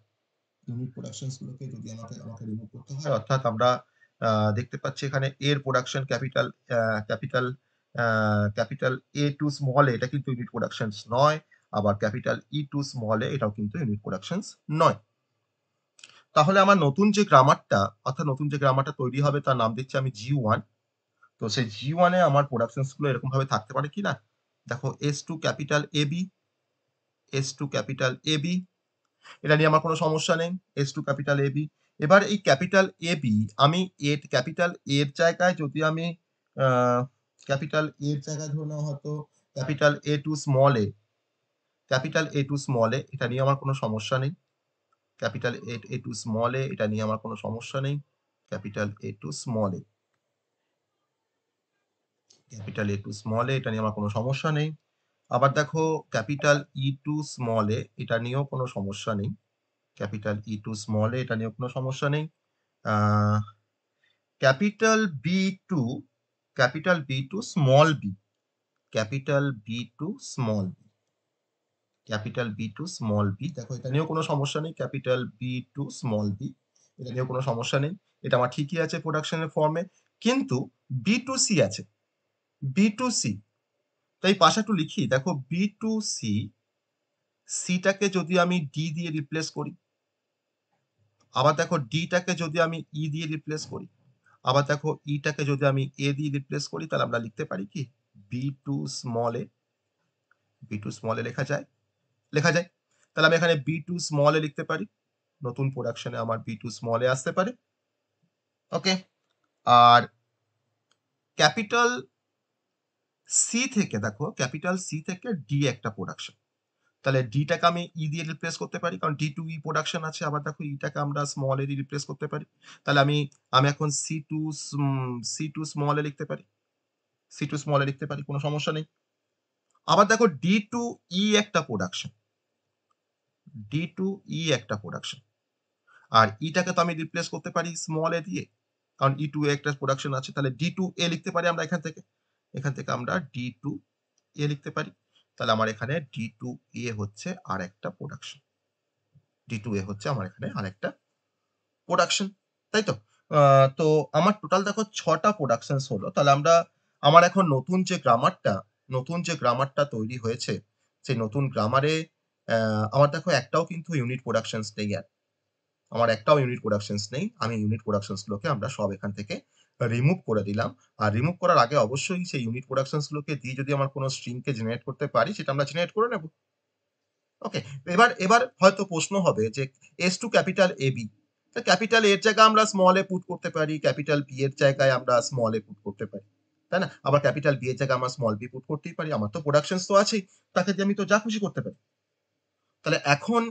[SPEAKER 1] ইউনিট প্রোডাকশনস গুলোকে যদি আমাকে রিমুভ করতে হয়, অর্থাৎ আমরা দেখতে পাচ্ছি এখানে এর production capital capital capital A to small A এটা কিন্তু ইউনিট প্রোডাকশনস নয়, আবার capital E to small A এটাও কিন্তু ইউনিট প্রোডাকশনস নয়। তাহলে আমার নতুন যে গ্রামারটা, অর্থাৎ নতুন যে গ্রামারটা তৈরি হবে তার নাম দিচ্ছি আমি জি1। তো সেই জি1 এ আমার প্রোডাকশনস গুলো এরকম ভাবে থাকতে পারে কিনা। দেখো S to capital A B, S to capital A B, এটা নিয়ে আমার কোনো সমস্যা নেই। S to capital A B. এবার এই ক্যাপিটাল এ বি আমি ক্যাপিটাল এর জায়গায় যদি আমি ক্যাপিটাল এর জায়গায় ধরে নেওয়া হয়তো capital A to small A, capital A to small A এটা নিয়ে আমার কোনো সমস্যা নেই। Capital A to small A এটা নিয়ে আমার কোনো সমস্যা নেই। Capital A to small A, capital A to small A এটা নিয়ে আমার কোনো সমস্যা নেই। আবার দেখো capital E to small A, এটা নিয়েও কোনো সমস্যা নেই। Capital E to small A, এটা নিয়েও কোনো সমস্যা নেই। Capital B to, capital B to small B, capital B to small B, capital B to small B, দেখো এটা নিয়েও কোনো সমস্যা নেই। Capital B to small B, এটা নিয়েও কোনো সমস্যা নেই। এটা আমার ঠিকই আছে প্রোডাকশনের ফর্মে। কিন্তু বি টু সি আছে, বি টু সি, তাই পাশে একটু লিখি। দেখো বি টু সি, সিটাকে যদি আমি ডি দিয়ে রিপ্লেস করি, আবার দেখো ডিটাকে যদি আমি ই দিয়ে রিপ্লেস করি, আবার দেখো ইটাকে যদি আমি এ দিয়ে রিপ্লেস করি, তাহলে আমরা লিখতে পারি কি B to small A, B to small এ লেখা যায়, লেখা যায়। তাহলে আমি এখানে বি টু স্মল এ লিখতে পারি, নতুন প্রোডাকশনে আমার বি টু স্মল এ আসতে পারে। ওকে। আর ক্যাপিটাল সি থেকে, দেখো ক্যাপিটাল সি থেকে ডি একটা প্রোডাকশন, তাহলে ডিটাকে আমি ই দিয়ে রিপ্লেস করতে পারি, কারণ ডি টু ই প্রোডাকশন আছে। আবার দেখো ইটাকে আমরা স্মল এ দিয়ে রিপ্লেস করতে পারি। তাহলে আমি আমি এখন সি টু স্মল এ লিখতে পারি, সি টু স্মল এ লিখতে পারি, কোনো সমস্যা নেই। আবার দেখো ডি টু ই একটা প্রোডাকশন, ডি টু ই একটা প্রোডাকশন, আর ইটাকে তো আমি রিপ্লেস করতে পারি স্মল এ দিয়ে, কারণ ই টু এ একটা প্রোডাকশন আছে। তাহলে ডি টু এ লিখতে পারি আমরা এখান থেকে, এখান থেকে আমরা ডি টু এ লিখতে পারি। তাহলে আমার এখানে ডি টু এ হচ্ছে আর একটা প্রোডাকশন, ডি টু এ হচ্ছে আমার এখানে আর একটা প্রোডাকশন, তাই তো? তো আমার টোটাল দেখো ৬টা প্রোডাকশনস হলো। তাহলে আমরা, আমার এখন নতুন যে গ্রামারটা তৈরি হয়েছে, সেই নতুন গ্রামারে আমার দেখো একটাও কিন্তু ইউনিট প্রোডাকশনস নেই আর। আমার একটাও ইউনিট প্রোডাকশনস নেই। আমি ইউনিট প্রোডাকশনস গুলোকে আমরা সব এখান থেকে রিমুভ করে দিলাম। আর রিমুভ করার আগে অবশ্যই সেই ইউনিট প্রোডাকশনস গুলোকে দিয়ে যদি আমার কোনো স্ট্রিংকে জেনারেট করতে পারি, সেটা আমরা জেনারেট করে নেব। ওকে। এবার এবার হয়তো প্রশ্ন হবে যে S to capital A B, capital এর জায়গায় আমরা স্মল এ পুট করতে পারি, ক্যাপিটাল বি এর জায়গায় আমরা স্মল এ পুট করতে পারি, তাই না? আবার ক্যাপিটাল বি এর জায়গায় আমরা স্মল বি পুট করতেই পারি। আমার তো প্রোডাকশনস তো আছেই, তাকে দিয়ে আমি তো যা খুশি করতে পারি। তাহলে এখন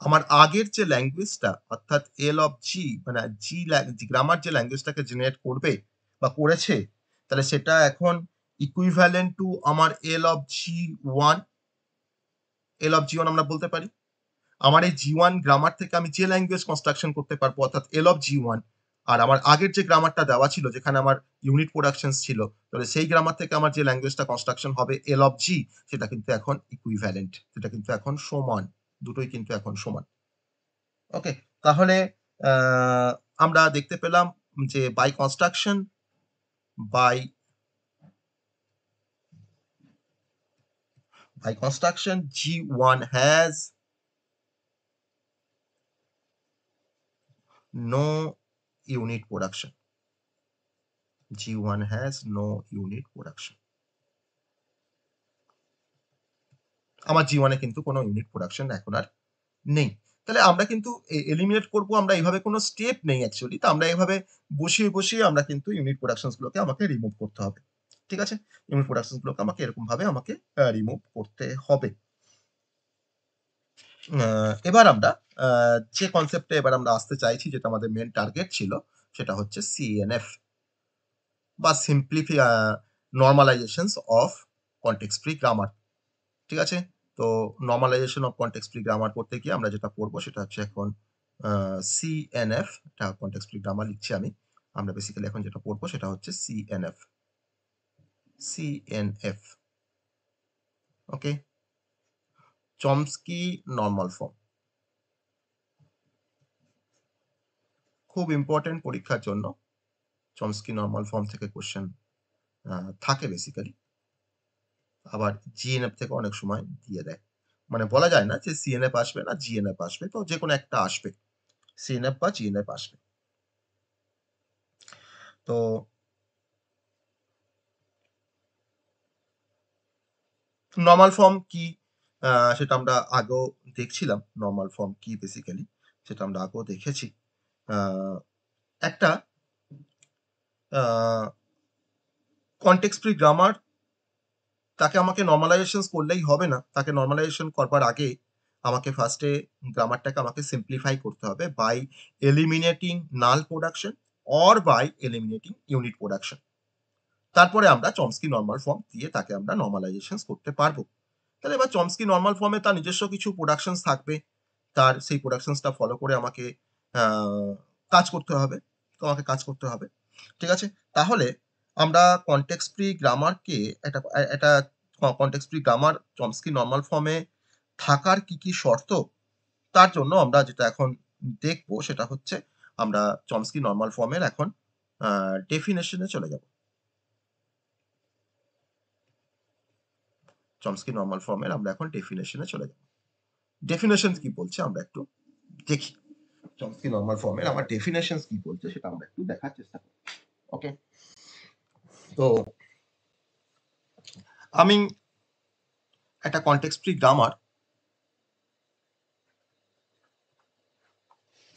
[SPEAKER 1] আমার আগের যে ল্যাঙ্গুয়েজটা, অর্থাৎ এল অফ জি, মানে জি গ্রামার যে ল্যাঙ্গুয়েজটাকে জেনারেট করবে বা করেছে, তাহলে সেটা এখন ইকুইভ্যালেন্ট টু আমার এল of G one, L of G one আমরা বলতে পারি। আমার এই জি ওয়ান গ্রামার থেকে আমি যে ল্যাঙ্গুয়েজ কনস্ট্রাকশন করতে পারবো, অর্থাৎ এল অফ জি ওয়ান, আর আমার আগের যে গ্রামারটা দেওয়া ছিল যেখানে আমার ইউনিট প্রোডাকশনস ছিল, তাহলে সেই গ্রামার থেকে আমার যে ল্যাঙ্গুয়েজটা কনস্ট্রাকশন হবে এল অফ জি, সেটা কিন্তু এখন ইকুইভ্যালেন্ট, সেটা কিন্তু এখন সমান, দুটোই কিন্তু এখন সমান। ওকে। তাহলে আহ, আমরা দেখতে পেলাম যে by construction G one has no unit production, G one has no unit production. আমার জি ওয়ানে কিন্তু কোনো ইউনিট প্রোডাকশন এখন আর নেই। তাহলে আমরা কিন্তু এলিমিনেট করব, আমরা এইভাবে কোনো স্টেপ নেই অ্যাকচুয়ালি। তো আমরা এভাবে বসিয়ে আমরা কিন্তু ইউনিট প্রোডাকশনস গুলোকে আমাকে রিমুভ করতে হবে। ঠিক আছে? ইউনিট প্রোডাকশনস গুলোকে আমাকে এরকম ভাবে আমাকে রিমুভ করতে হবে। এবার আমরা যে কনসেপ্টে এবার আমরা আসতে চাইছি, যেটা আমাদের মেইন টার্গেট ছিল, সেটা হচ্ছে সিএনএফ বা নরমালাইজেশনস অফ কনটেক্সট ফ্রি গ্রামার। ঠিক আছে? তো normalisation of context free grammar করতে গিয়ে আমরা যেটা পড়বো সেটা হচ্ছে এখন সিএনএফ, এটা কনটেক্সট ফ্রি গ্রামার লিখছি আমি। আমরা বেসিক্যালি এখন যেটা পড়বো সেটা হচ্ছে সিএনএফ, সিএনএফ। ওকে। চমস্কি নরমাল ফর্ম, খুব ইম্পর্টেন্ট পরীক্ষার জন্য। চমস্কি নরমাল ফর্ম থেকে কোশ্চেন থাকে বেসিক্যালি। আবার জিএনএফ থেকে অনেক সময় দিয়ে দেয়। মানে বলা যায় না যে সিএনএফ আসবে না জিএনএফ আসবে, তো যে কোনো একটা আসবে, সিএনএফ বা জিএনএফ আসবে। তো নরমাল ফর্ম কি, সেটা আমরা আগেও দেখছিলাম। নরমাল ফর্ম কি বেসিক্যালি সেটা আমরা আগেও দেখেছি। একটা কনটেক্সট ফ্রি গ্রামার, তাকে আমাকে নরমালাইজেশন করলেই হবে না। তাকে নরমালাইজেশন করবার আগে আমাকে ফার্স্টে গ্রামারটাকে আমাকে সিম্পলিফাই করতে হবে by eliminating null production or by eliminating unit production. তারপরে আমরা চমস্কি নরমাল ফর্ম দিয়ে তাকে আমরা নরমালাইজেশন করতে পারবো। তাহলে এবার চমস্কি নরমাল ফর্মে তার নিজস্ব কিছু প্রোডাকশনস থাকবে। তার সেই প্রোডাকশনসটা ফলো করে আমাকে কাজ করতে হবে। তোমাকে কাজ করতে হবে। ঠিক আছে? তাহলে আমরা কনটেক্সট ফ্রি গ্রামারকে একটা context free grammar Chomsky normal ফর্মে থাকার কি শর্ত, তার জন্য আমরা যেটা এখন দেখব সেটা হচ্ছে আমরা চমস্কি নরমাল ফর্মের এখন ডেফিনেশনে চলে যাব। চমস্কি নরমাল ফর্মের আমরা এখন ডেফিনেশনে চলে যাব। ডেফিনেশন কি বলছে আমরা একটু দেখি। চমস্কি নরমাল ফর্মের আমার ডেফিনেশন কি বলছে সেটা আমরা একটু দেখার চেষ্টা করি। ওকে, তো আমি একটা context free grammar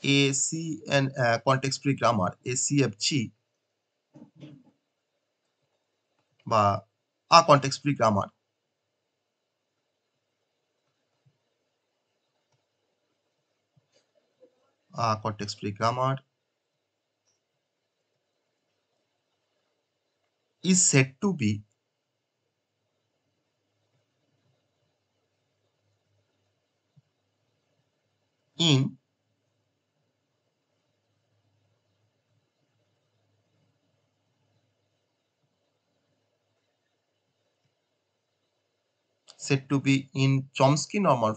[SPEAKER 1] ACN context free grammar ACFG বা context free grammar context free grammar is said to be in Chomsky normal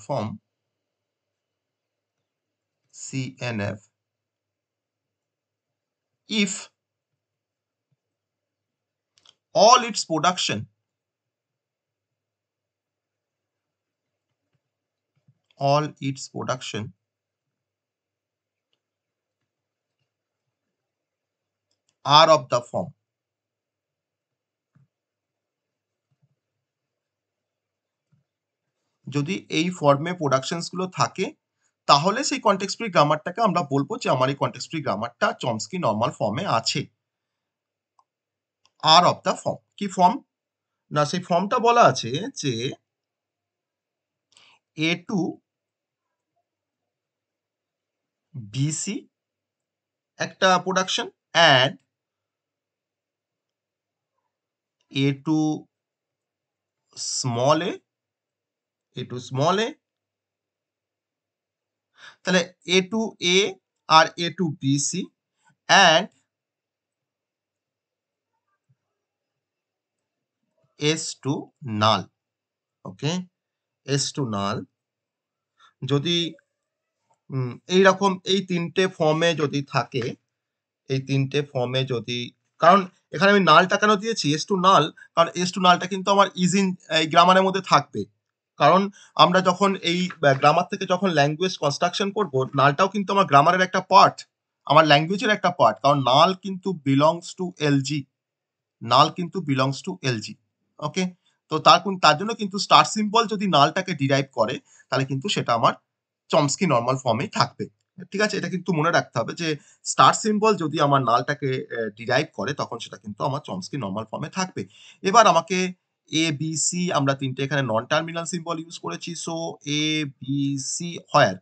[SPEAKER 1] form CNF if all its production are of the form যদি এই ফর্মে productions গুলো থাকে তাহলে সেই context free গ্রামারটাকে আমরা বলবো যে আমার এই কনটেক্সট ফ্রি গ্রামারটা চমস্কি নরমাল ফর্মে আছে। আর অফ দ্য ফর্ম কি ফর্ম না, সেই ফর্মটা বলা আছে যে A2 BC একটা production and A2 small a তাহলে A2A R A2BC and S2 null। Okay, S2 null যদি এইরকম এই তিনটে ফর্মে যদি থাকে, এই তিনটে ফর্মে যদি, কারণ এখানে আমি নালটা কেন দিয়েছি S2 নাল, কারণ S2 নালটা কিন্তু আমার ইজি এই গ্রামারের মধ্যে থাকবে। কারণ আমরা যখন এই গ্রামার থেকে যখন ল্যাঙ্গুয়েজ কনস্ট্রাকশন করব, নালটাও কিন্তু আমার গ্রামারের একটা পার্ট, আমার ল্যাঙ্গুয়েজের একটা পার্ট, কারণ নাল কিন্তু বিলংস টু এলজি, ওকে। তো তার জন্য কিন্তু স্টার সিম্বল যদি নালটাকে ডিরাইভ করে তাহলে কিন্তু সেটা আমার চমস্কি নরমাল ফর্মেই থাকবে। ঠিক আছে, এটা কিন্তু মনে রাখতে হবে যে স্টার সিম্বল যদি আমার নালটাকে ডিরাইভ করে তখন সেটা কিন্তু আমার চমস্কি নরমাল ফর্মে থাকবে। এবার আমাকে এ বি সি আমরা তিনটে এখানে নন টার্মিনাল সিম্বল ইউজ করেছি, so A B C where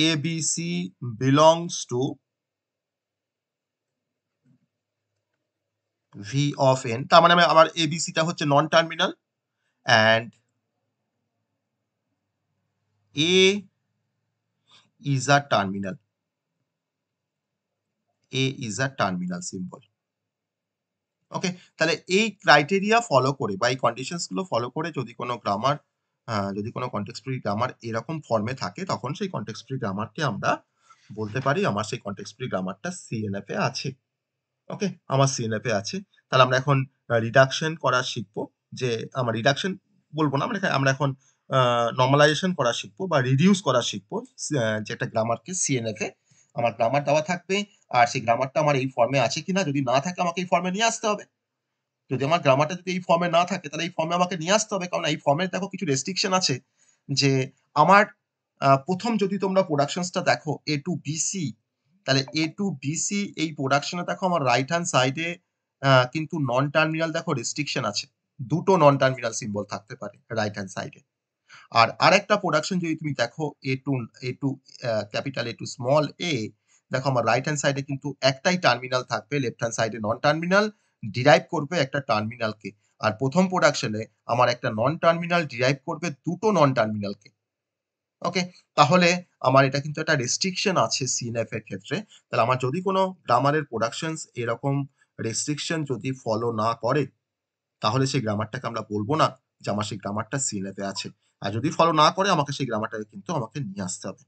[SPEAKER 1] A B C belongs to V of N, তার মানে আমার এবিসিটা হচ্ছে non terminal and A is a terminal. A is a terminal symbol. Okay, তাহলে এই ক্রাইটেরিয়া ফলো করে বা এই কন্ডিশনস গুলো ফলো করে যদি কোনো গ্রামার, যদি কোনো কনটেক্সট ফ্রি গ্রামার এরকম ফর্মে থাকে তখন সেই কনটেক্সট ফ্রি গ্রামারকে আমরা বলতে পারি আমার সেই কনটেক্সট ফ্রি গ্রামারটা সিএনএফ এ আছে। ওকে, আমার সিএনএফ এ আছে। তাহলে আমরা এখন রিডাকশন করা শিখবো, যে আমার রিডাকশন বলবো না, আমরা এখন নর্মালাইজেশন করা শিখবো বা রিডিউস করা শিখবো, যে একটা গ্রামারকে সিএনএফ এ আমার গ্রামার দেওয়া থাকবে আর সেই গ্রামারটা আমার এই ফর্মে আছে কিনা, যদি না থাকে আমাকে এই ফর্মে নিয়ে আসতে হবে। যদি আমার গ্রামারটা যদি এই ফর্মে না থাকে তাহলে এই ফর্মে আমাকে নিয়ে আসতে হবে, কারণ এই ফর্মের দেখো কিছু রেস্ট্রিকশন আছে। যে আমার প্রথম যদি তোমরা প্রোডাকশনসটা দেখো A2BC, তাহলে A2BC এই প্রোডাকশনে দেখো আমার রাইট হ্যান্ড সাইডে কিন্তু নন টার্মিনাল দেখো রেস্ট্রিকশন আছে, দুটো নন টার্মিনাল সিম্বল থাকতে পারে রাইট হ্যান্ড সাইডে। আর আরেকটা প্রোডাকশন যদি তুমি দেখো A2 capital A2 small a, দেখো আমার রাইট হ্যান্ড সাইডে কিন্তু একটাই টার্মিনাল থাকবে, লেফট হ্যান্ড সাইডে নন টার্মিনাল, ডিরাইভ করবে একটা টার্মিনালকে। আর প্রথম প্রোডাকশনে আমার একটা নন টার্মিনাল ডিরাইভ করবে দুটো নন টার্মিনালকে। ওকে? তাহলে আমার এটা কিন্তু একটা রেস্ট্রিকশন আছে সিএনএফ এর ক্ষেত্রে। তাহলে আমার যদি কোনো গ্রামারের প্রোডাকশনস এরকম রেস্ট্রিকশন যদি ফলো না করে, তাহলে সেই গ্রামারটাকে আমরা বলব না যে আমার সেই গ্রামারটা সিএনএফ এ আছে। আর যদি ফলো না করে আমাকে সেই গ্রামারটাকে কিন্তু আমাকে নিয়ে আসতে হবে।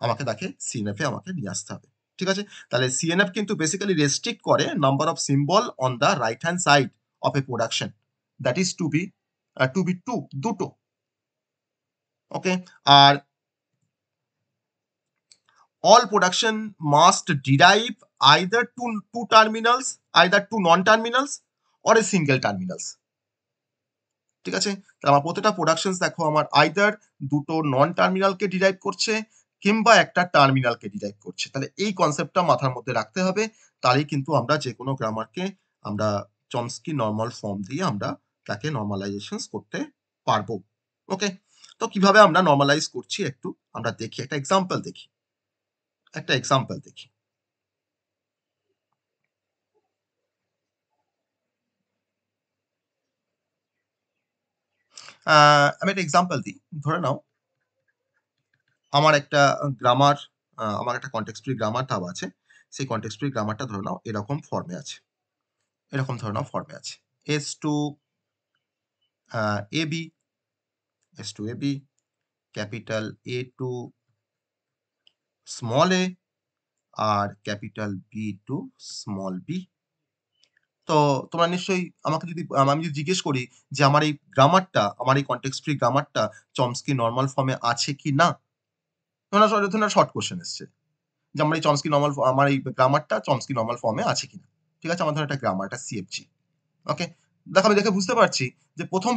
[SPEAKER 1] আমাকে তাকে সিএনএফ এ আমাকে নিয়ে আসতে হবে। ঠিক আছে? তাহলে সিএনএফ কিন্তু বেসিক্যালি রেস্ট্রিক্ট করে number of symbol on the right hand side of a production. That is to be 2 দুটো। ওকে? আর all production must derive either two terminals, either two non-terminals or a single terminals. ঠিক আছে? তাহলে আমার প্রতিটা productions দেখো আমার either দুটো নন টার্মিনালকে derive করছে কিংবা একটা টার্মিনালকে ডিরাইভ করছে। তাহলে এই কনসেপ্টটা মাথার মধ্যে রাখতে হবে। তাহলেই কিন্তু আমরা যেকোনো গ্রামারকে আমরা চমস্কি নরমাল ফর্ম দিয়ে আমরা তাকে নরমালাইজেশনস করতে পারবো। ওকে? তো কিভাবে আমরা নরমালাইজ করছি একটু আমরা দেখি, একটা এক্সাম্পল দেখি। একটা এক্সাম্পল দেখি। আমি একটা এক্সাম্পল দিই। ধরে নাও আমার একটা গ্রামার আমার একটা কনটেক্সট ফ্রি গ্রামার দেওয়া আছে। সেই কনটেক্সট ফ্রি গ্রামারটা ধরে নাও এরকম ফর্মে আছে। এরকম ধরে নাও ফর্মে আছে। S2 AB, S2 AB, capital A2 small a আর ক্যাপিটাল B2 স্মল b। তো তোমরা নিশ্চয়ই আমাকে যদি আমি যদি জিজ্ঞেস করি যে আমার এই গ্রামারটা, আমার এই কনটেক্সট ফ্রি গ্রামারটা চমস্কি নরমাল ফর্মে আছে কি না? ধরে নাও শর্ট কোয়েশ্চেন এসছে। যে আমার এই আমার এই গ্রামারটা চমস্কি নরমাল ফর্মে আছে কিনা। ঠিক আছে? আমার ধরো একটা গ্রামার, একটা সিএফজি। ওকে? দেখো আমি দেখে বুঝতে পারছি যে প্রথম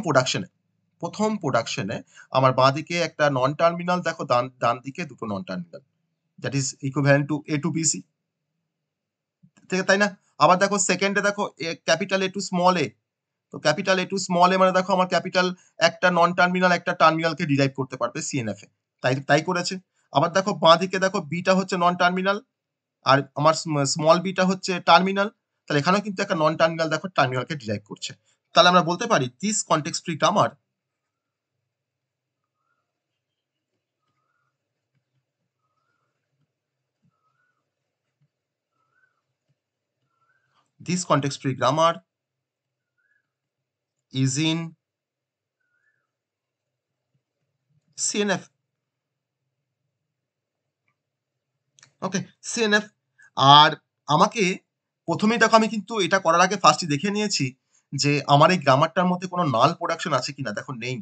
[SPEAKER 1] প্রোডাকশনে আমার বাঁদিকে একটা নন টার্মিনাল দেখো, ডান দিকে দুটো non terminal. That is equivalent to A to BC। ঠিক তাই না? আবার দেখো সেকেন্ডে দেখো capital A to small a। তো capital A to small a মানে দেখো আমার ক্যাপিটাল একটা নন টার্মিনাল একটা টার্মিনালকে ডিরাইভ করতে পারবে সিএনএফ এ। তাই করেছে। আবার দেখো বাঁদিকে দেখো বিটা হচ্ছে নন টার্মিনাল আর আমার স্মল বিটা হচ্ছে টার্মিনাল। তাহলে এখানেও কিন্তু একটা নন টার্মিনাল দেখো টার্মিনালকে ডিরাইভ করছে। তাহলে আমরা বলতে পারি this context free grammar is in CNF. Okay? CNF। আর আমাকে প্রথমেই দেখো আমি কিন্তু এটা করার আগে ফার্স্টে দেখে নিয়েছি যে আমার এই গ্রামারটার মধ্যে কোনো নাল প্রোডাকশন আছে কিনা। দেখো নেই।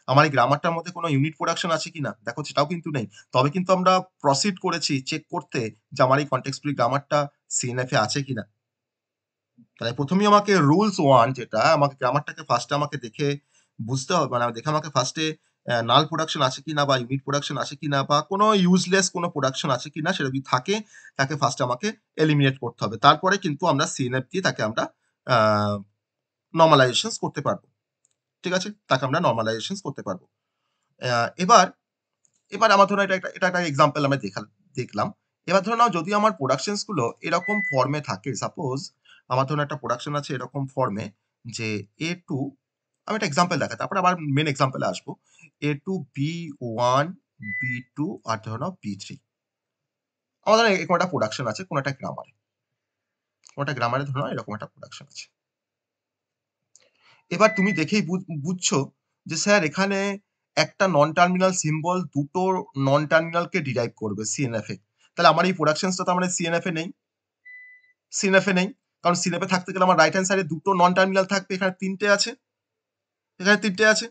[SPEAKER 1] আমার এই গ্রামারটার মধ্যে কোনো ইউনিট প্রোডাকশন আছে কিনা। দেখো সেটাও কিন্তু নেই। তবে কিন্তু আমরা প্রসিড করেছি চেক করতে যে আমার এই কনটেক্সট ফ্রি গ্রামারটা CNF এ আছে কিনা। তাহলে প্রথমেই আমাকে রুলস 1 যেটা আমাকে গ্রামারটাকে ফার্স্টে আমাকে দেখে বুঝতে হবে, মানে দেখে আমাকে ফার্স্টে নাল প্রোডাকশন আছে কিনা বা ইউনিট প্রোডাকশন আছে কিনা বা কোনো ইউজলেস কোনো প্রোডাকশন আছে কিনা সেটা যদি থাকে তাকে ফার্স্টে আমাকে এলিমিনেট করতে হবে। তারপরে কিন্তু আমরা সিএনএফ দিয়ে তাকে আমরা আ নরমালাইজেশনস করতে পারবো। ঠিক আছে? তাকে আমরা নরমালাইজেশনস করতে পারবো। আ এবার এবার আমার ধরুন এটা একটা এক্সাম্পল আমরা দেখলাম। এবার ধরে নাও যদি আমার প্রোডাকশনস গুলো এরকম ফর্মে থাকে, সাপোজ আমার ধরুন একটা প্রোডাকশন আছে এরকম ফর্মে যে A2, আমি একটা এক্সাম্পল দেখাই। তারপরে আবার মেইন এক্সাম্পল এ আসবো। A2 B1 B2 আর ধরে নাও B3। আমার ধরেন এরকম একটা প্রোডাকশন আছে কোন একটা গ্রামারে। কোন একটা গ্রামারে ধরে নাও এরকম একটা প্রোডাকশন আছে। এবার তুমি দেখেই বুঝছো যে স্যার এখানে একটা নন টার্মিনাল সিম্বল দুটো নন টার্মিনালকে ডিরাইভ করবে সিএনএফ এ। তাহলে আমার এই প্রোডাকশনস টা তার মানে সিএনএফ এ নেই। সিএনএফ এ নেই। কারণ সিএনএফ এ থাকতে গেলে আমার রাইট হ্যান্ড সাইডে দুটো নন টার্মিনাল থাকবে। এখানে ৩ টে আছে। এখানে ৩ টে আছে।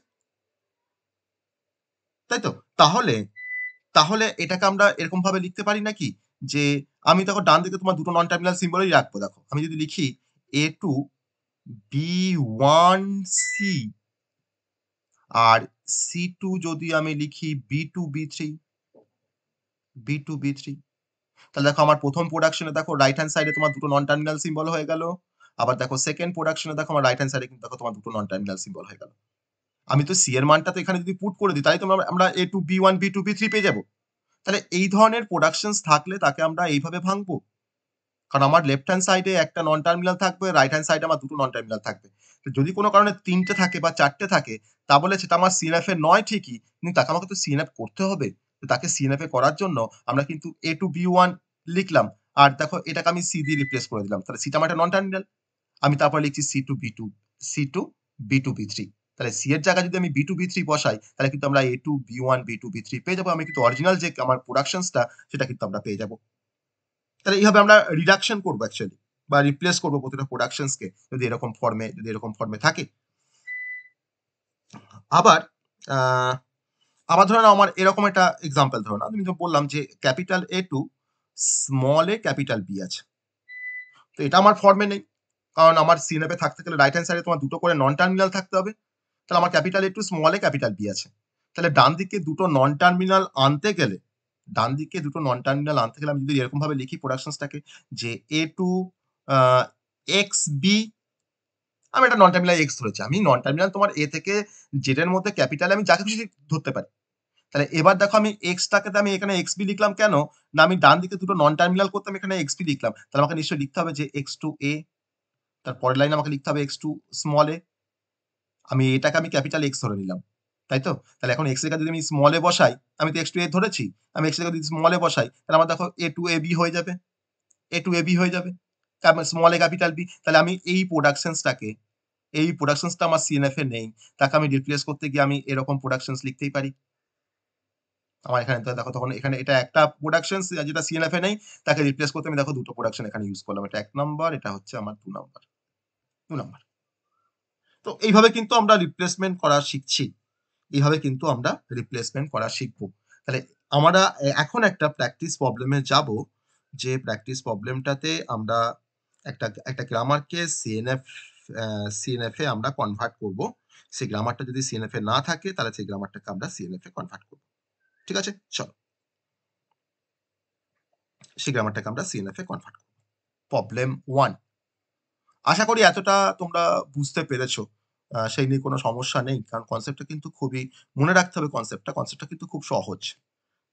[SPEAKER 1] তাই তো? তাহলে তাহলে এটাকে আমরা এরকম ভাবে লিখতে পারি নাকি? যে আমি দেখো ডান দিকে তোমার দুটো নন টার্মিনাল সিম্বলই রাখবো দেখো। আমি যদি লিখি A2 B1C আর C2 যদি আমি লিখি B2 B3, B2 B3, তাহলে দেখো আমার প্রথম প্রোডাকশনে দেখো রাইট হ্যান্ড সাইডে তোমার দুটো নন টার্মিনাল সিম্বল হয়ে গেল। আবার দেখো সেকেন্ড প্রোডাকশনে দেখো আমার রাইট হ্যান্ড সাইডে কিন্তু দেখো তোমার দুটো নন টার্মিনাল সিম্বল হয়ে গেল। আমি তো সি এর মানটা তো এখানে যদি পুট করে দিই তাহলে তো আমরা A2 B1 B2 B3 পেয়ে যাবো। তাহলে এই ধরনের প্রোডাকশনস থাকলে তাকে আমরা এইভাবে ভাঙবো। কারণ আমার লেফট হ্যান্ড সাইডে একটা নন টার্মিনাল থাকবে, রাইট হ্যান্ড সাইডে আমার দুটো নন টার্মিনাল থাকবে। তো যদি কোনো কারণে ৩ টে থাকে বা ৪ টে থাকে, তা বলে সেটা আমার সিএনএফ এ নয় ঠিকই, কিন্তু তাকে আমাকে তো সিএনএফ করতে হবে। তো তাকে সিএনএফ এ করার জন্য আমরা কিন্তু A2 B1 লিখলাম। আর দেখো এটাকে আমি সি দিয়ে রিপ্লেস করে দিলাম। তাহলে সিটা আমার একটা নন টার্মিনাল। আমি তারপর লিখছি C2 B2 C2 B2 B3। তাহলে সি এর জায়গায় যদি আমি B2 B3 বসাই, তাহলে কিন্তু আমরা A2 B1 B2 B3 পেয়ে যাবো। আমি কিন্তু অরিজিনাল যে আমার প্রোডাকশনসটা সেটা কিন্তু আমরা পেয়ে যাবো। তাহলে এইভাবে আমরা রিডাকশন করবো অ্যাকচুয়ালি বা রিপ্লেস করবো প্রতিটা প্রোডাকশনসকে যদি এরকম ফর্মে থাকে। আবার আহ, আবার ধরে নাও আমার এরকম একটা এক্সাম্পল ধরো না, আমি তো বললাম যে capital A2 small A capital B আছে। তো এটা আমার ফর্মে নেই, কারণ আমার সিনেপে থাকতে গেলে রাইট হ্যান্ড সাইডে তোমার দুটো করে নন টার্মিনাল থাকতে হবে। তাহলে আমার capital A2 small A capital B আছে। তাহলে ডান দিকে দুটো নন টার্মিনাল আনতে গেলে, ডান দিকে দুটো নন টার্মিনাল আনতে গেলে আমি যদি এরকম ভাবে লিখি প্রোডাকশনসটাকে যে A2 এক্স বি, আমি একটা নন টার্মিনাল এক্স ধরেছি। আমি নন টার্মিনাল তোমার এ থেকে জেড এর মধ্যে ক্যাপিটাল আমি যাকে খুশি ধরতে পারি। তাহলে এবার দেখো আমি এক্সটাকে আমি এখানে এক্স বি লিখলাম কেন? না আমি ডান দিকে দুটো নন টার্মিনাল করতে আমি এখানে এক্স বি লিখলাম। তাহলে আমাকে নিশ্চয়ই লিখতে হবে যে এক্স টু এ, তার পরের লাইনে আমাকে লিখতে হবে এক্স টু স্মল এ। আমি এটাকে আমি ক্যাপিটাল এক্স ধরে নিলাম। তাই তো? তাহলে এখন এক্স এর জায়গায় যদি আমি স্মল এ বসাই, আমি তো এক্স টু এ ধরেছি। আমি এক্স এর জায়গায় যদি স্মল এ বসাই, তাহলে আমার দেখো এ টু এ বি হয়ে যাবে। এ টু এ বি হয়ে যাবে। Small A capital B. তাহলে আমি এই প্রোডাকশনসটা আমার সিএনএফ এ নেই। তাকে আমি রিপ্লেস করতে গিয়ে আমি এরকম প্রোডাকশনস লিখতেই পারি। আমার এখানে তো দেখো তখন এখানে এটা একটা প্রোডাকশনস যেটা সিএনএফ এ নেই, তাকে রিপ্লেস করতে আমি দেখো দুটো প্রোডাকশন এখানে ইউজ করলাম। এটা ১ নাম্বার, এটা হচ্ছে আমার ২ নাম্বার। ২ নাম্বার। তো এইভাবে কিন্তু আমরা রিপ্লেসমেন্ট করা শিখছি। এইভাবে কিন্তু আমরা রিপ্লেসমেন্ট করা শিখবো। তাহলে আমরা এখন একটা প্র্যাকটিস প্রবলেমে যাবো, যে প্র্যাকটিস প্রবলেমটাতে আমরা একটা গ্রামারকে সিএনএফ এ আমরা কনভার্ট করব। সেই গ্রামারটা যদি সিএনএফ এ না থাকে তাহলে সেই গ্রামারটাকে আমরা সিএনএফ এ কনভার্ট করব। ঠিক আছে? চলো। সেই গ্রামারটাকে আমরা সিএনএফ এ কনভার্ট করব। প্রবলেম 1। আশা করি এতটা তোমরা বুঝতে পেরেছো। সেই নিয়ে কোনো সমস্যা নেই। কারণ কনসেপ্টটা কিন্তু খুবই মনে রাখতে হবে কনসেপ্টটা। কনসেপ্টটা কিন্তু খুব সহজ।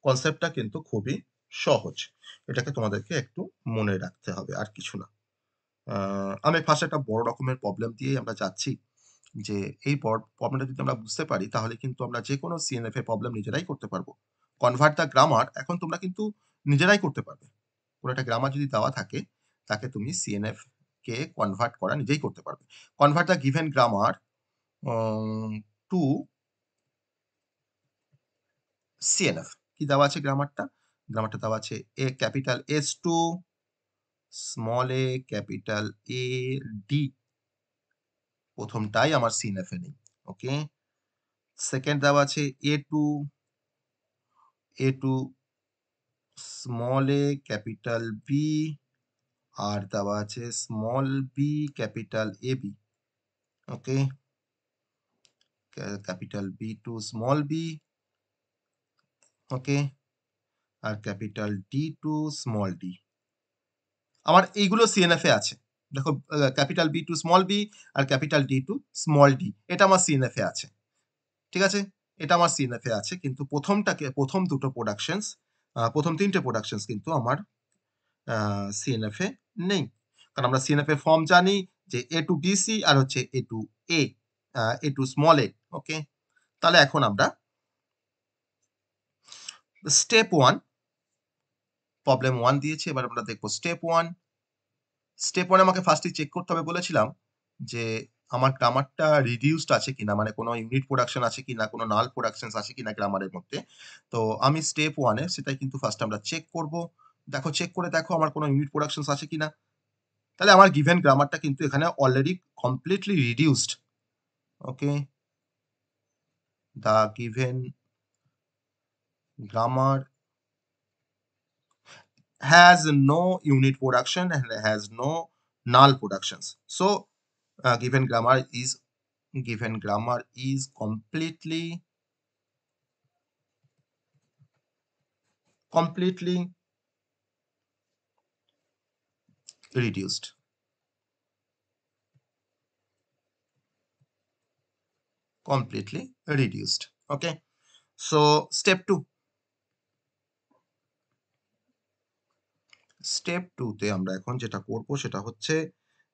[SPEAKER 1] কনসেপ্টটা কিন্তু খুবই সহজ। এটাকে তোমাদেরকে একটু মনে রাখতে হবে, আর কিছু না। আমি ফার্স্ট একটা বড় রকমের প্রবলেম দিয়েই আমরা যাচ্ছি। যে এই প্রবলেমটা যদি আমরা বুঝতে পারি তাহলে কিন্তু আমরা যেকোনো সিএনএফ এর প্রবলেম নিজেরাই করতে পারবো। কনভার্ট দ্য গ্রামার এখন তোমরা কিন্তু নিজেরাই করতে পারবে। কোন একটা গ্রামার যদি দেওয়া থাকে, তাকে তুমি সিএনএফ কে কনভার্ট করা নিজেই করতে পারবে। Convert the given grammar to CNF. কি দেওয়া আছে গ্রামারটা? গ্রামারটা দেওয়া আছে A capital S2 small A capital A D. প্রথমটাই আমার সিএনএফ এ নেই। ওকে। সেকেন্ড দেওয়া আছে A2 small A capital B, আর দেওয়া আছে small B capital A B. Okay. Capital B to small B. Okay. আর capital D to small D. আমার এইগুলো সিএনএফ এ আছে। দেখো capital B to small B আর capital D to small D, এটা আমার সিএনএফ এ আছে। ঠিক আছে? এটা আমার সিএনএফ এ আছে, কিন্তু প্রথম দুটো প্রোডাকশনস, প্রথম ৩ টে প্রোডাকশনস কিন্তু আমার সিএনএফ এ নেই। কারণ আমরা সিএনএফ এর ফর্ম জানি যে এ টু বিসি আর হচ্ছে এ two A, A to small A. ওকে। তাহলে এখন আমরা স্টেপ 1, প্রবলেম 1 দিয়েছি। এবার আমরা দেখব স্টেপ 1। স্টেপ 1 এ আমাকে ফার্স্টে চেক করতে হবে বলেছিলাম যে আমার গ্রামারটা রিডিউসড আছে কিনা, মানে কোনো ইউনিট প্রোডাকশন আছে কিনা, কোনো নাল প্রোডাকশনস আছে কিনা গ্রামারের মধ্যে। তো আমি স্টেপ 1 এ সেটাই কিন্তু ফার্স্ট আমরা চেক করব। দেখো চেক করে দেখো আমার কোনো ইউনিট প্রোডাকশনস আছে কিনা। তাহলে আমার গিভেন গ্রামারটা কিন্তু এখানে already completely reduced. Okay. The given grammar has no unit production and has no null productions. So given grammar is completely completely reduced. Okay, so step 2. Step 2 তে আমরা এখন যেটা করব সেটা হচ্ছে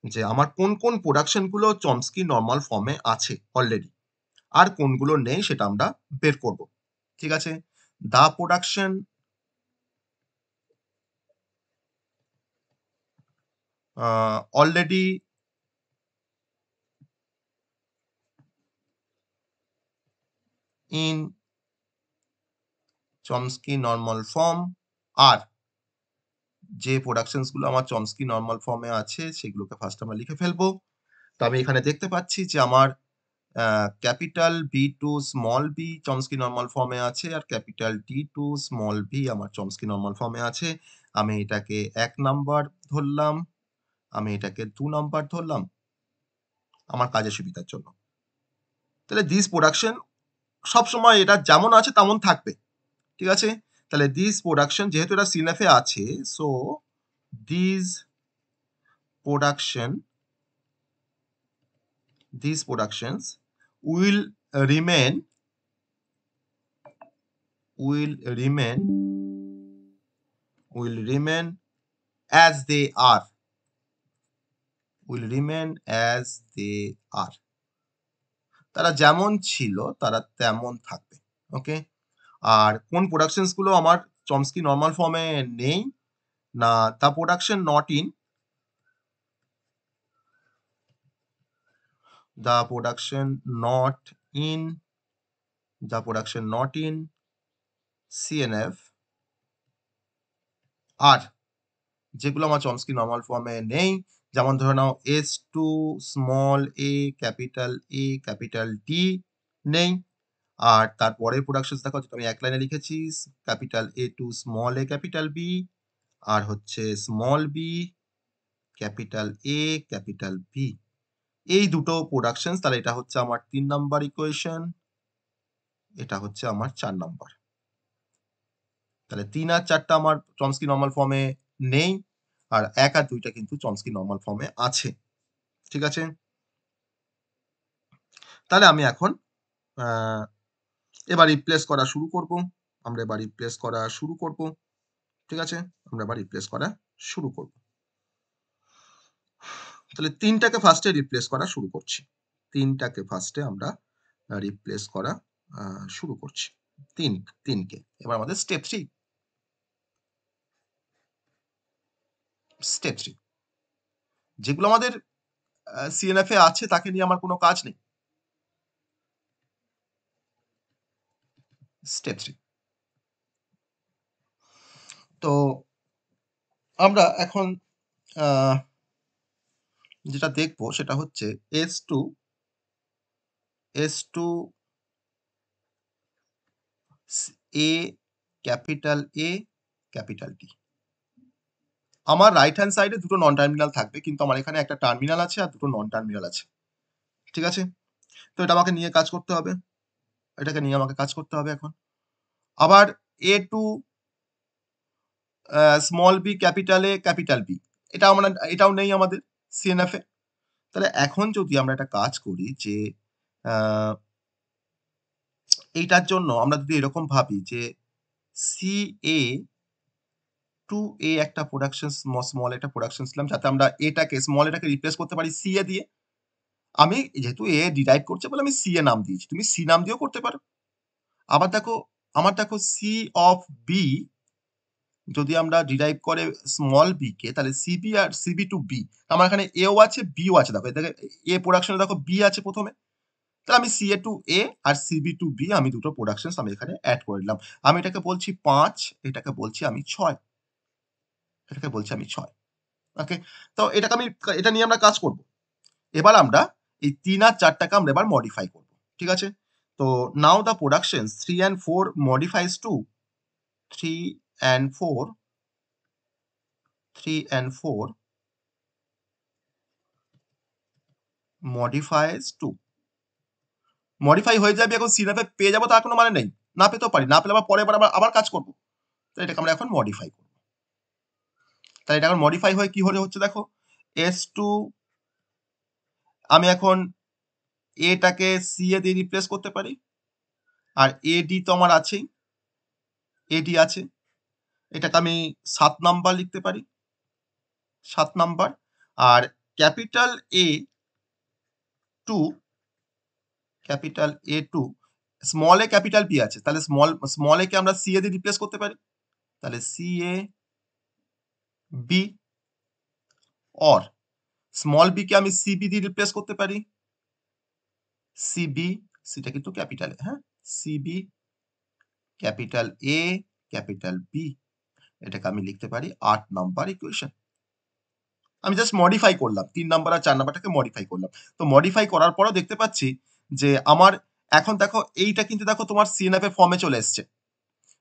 [SPEAKER 1] যে আমার কোন কোন প্রোডাকশন গুলো চমস্কি নরমাল ফর্মে আছে অলরেডি, আর কোনগুলো নেই সেটা আমরা বের করব। ঠিক আছে, the production already in Chomsky normal form, আর যে প্রোডাকশনস গুলো আমার চমস্কি নরমাল ফর্মে আছে সেগুলোকে ফার্স্ট আমরা লিখে ফেলবো। তো আমি এখানে দেখতে পাচ্ছি যে আমার capital B to small B Chomsky normal ফর্মে আছে, আর capital T to small V আমার চমস্কি নরমাল ফর্মে আছে। আমি এটাকে 1 নাম্বার ধরলাম, আমি এটাকে 2 নাম্বার ধরলাম আমার কাজের সুবিধার জন্য। তাহলে দিস প্রোডাকশন সবসময় এটা যেমন আছে তেমন থাকবে। ঠিক আছে, তাহলে দিস প্রোডাকশন যেহেতু এটা সিএনএফ এ আছে, so this production these productions will remain will remain will remain as they are will remain as they are তারা যেমন ছিল তারা তেমন থাকবে। ওকে, আর কোন প্রোডাকশনস গুলো আমার চমস্কি নরমাল ফর্মে নেই, না the production not in the production not in the production not in CNF আর যেগুলো আমার চমস্কি নরমাল ফর্মে নেই, যেমন ধরে নাও S to small A capital T নেই, আর তারপরে প্রোডাকশন দেখো যেটা আমি এক লাইনে লিখেছি, capital A to small A capital B, আর হচ্ছে small B capital A capital B, এই দুটো প্রোডাকশন। তাহলে এটা হচ্ছে আমার 3 নাম্বার ইকুয়েশন, এটা হচ্ছে আমার 4 নাম্বার। তাহলে 3 আর 4টা আমার চমস্কি নরমাল ফর্মে নেই, আর 1 আর 2টা কিন্তু চমস্কি নরমাল ফর্মে আছে। ঠিক আছে, তাহলে আমি এখন এবার রিপ্লেস করা শুরু করব। আমরা এবার রিপ্লেস করা শুরু করব। ঠিক আছে, আমরা এবার রিপ্লেস করা শুরু করব। তাহলে 3টাকে ফার্স্টে রিপ্লেস করা শুরু করছি। 3টাকে ফার্স্টে আমরা রিপ্লেস করা শুরু করছি। 3কে এবার আমাদের স্টেপ 3 যেগুলো আমাদের সিএনএফ এ আছে তাকে নিয়ে আমার কোনো কাজ নেই। স্টেপ 3, তো আমরা এখন যেটা দেখব সেটা হচ্ছে S2 A capital A capital T। আমার রাইট হ্যান্ড সাইডে দুটো নন টার্মিনাল থাকবে, কিন্তু আমার এখানে একটা টার্মিনাল আছে আর দুটো নন টার্মিনাল আছে। ঠিক আছে, তো এটা আমাকে নিয়ে কাজ করতে হবে, এটাকে নিয়ে আমাকে কাজ করতে হবে এখন। আবার A to small B capital A capital B, এটাও নেই আমাদের সিএনএফ এ। তাহলে এখন যদি আমরা একটা কাজ করি যে এইটার জন্য আমরা যদি এরকম ভাবি যে সি এ টু এ একটা প্রোডাকশন স্মল একটা প্রোডাকশন ছিলাম, যাতে আমরা স্মল এটাকে রিপ্লেস করতে পারি সি এ দিয়ে। আমি যেহেতু এ ডিরাইভ করছে বলে আমি সি এ নাম দিয়েছি, তুমি সি নাম দিয়েও করতে পারো। আবার দেখো, আমার দেখো সি অফ বি যদি আমরা ডিরাইভ করে স্মল বি কে, তাহলে সিবি আর সিবি টু বি, আমার এখানে এও আছে বিও আছে। দেখো এ প্রোডাকশনে দেখো বি আছে প্রথমে, তাহলে আমি সি এ টু এ আর সিবি টু বি আমি দুটো প্রোডাকশন আমি এখানে অ্যাড করে দিলাম। আমি এটাকে বলছি 5, এটাকে বলছি আমি 6, এটাকে বলছি আমি 6। ওকে, তো এটা নিয়ে আমরা কাজ করব। এবার আমরা এই 3 আর 4টাকে আমরা এবার মডিফাই করব। ঠিক আছে, তো নাও the productions 3 and 4 modifies to 3 and 4 modifies to modify হয়ে যাবে। এখন সিনাপে পেয়ে যাবো তার কোনো মানে নেই, না পেতেও পারি, না পেলে আবার পরে আবার কাজ করবো। তো এটাকে আমরা এখন মডিফাই করবো। তাই এটা এখন মডিফাই হয়ে কি হচ্ছে দেখো, S2 আমি এখন এটাকে সি এ দিয়ে রিপ্লেস করতে পারি, আর এডি তো আমার আছেই, এডি আছে, এটাকে আমি 7 নাম্বার লিখতে পারি, 7 নাম্বার। আর capital A to, capital A to, small A capital B আছে, তাহলে স্মল এ কে আমরা সি এ দিয়ে রিপ্লেস করতে পারি, তাহলে C A B, or small B কে আমি সিবি দিয়ে রিপ্লেস করতে পারি, সিবি, সিটা কিন্তু ক্যাপিটাল এ, হ্যাঁ, CB capital A capital B, এটাকে আমি লিখতে পারি 8 নাম্বার ইকুয়েশন। আমি জাস্ট মডিফাই করলাম, 3 নাম্বার আর 4 নাম্বারটাকে মডিফাই করলাম। তো মডিফাই করার পরও দেখতে পাচ্ছি যে আমার এখন দেখো এইটা কিন্তু দেখো তোমার সিএনএফ এর ফর্মে চলে এসছে।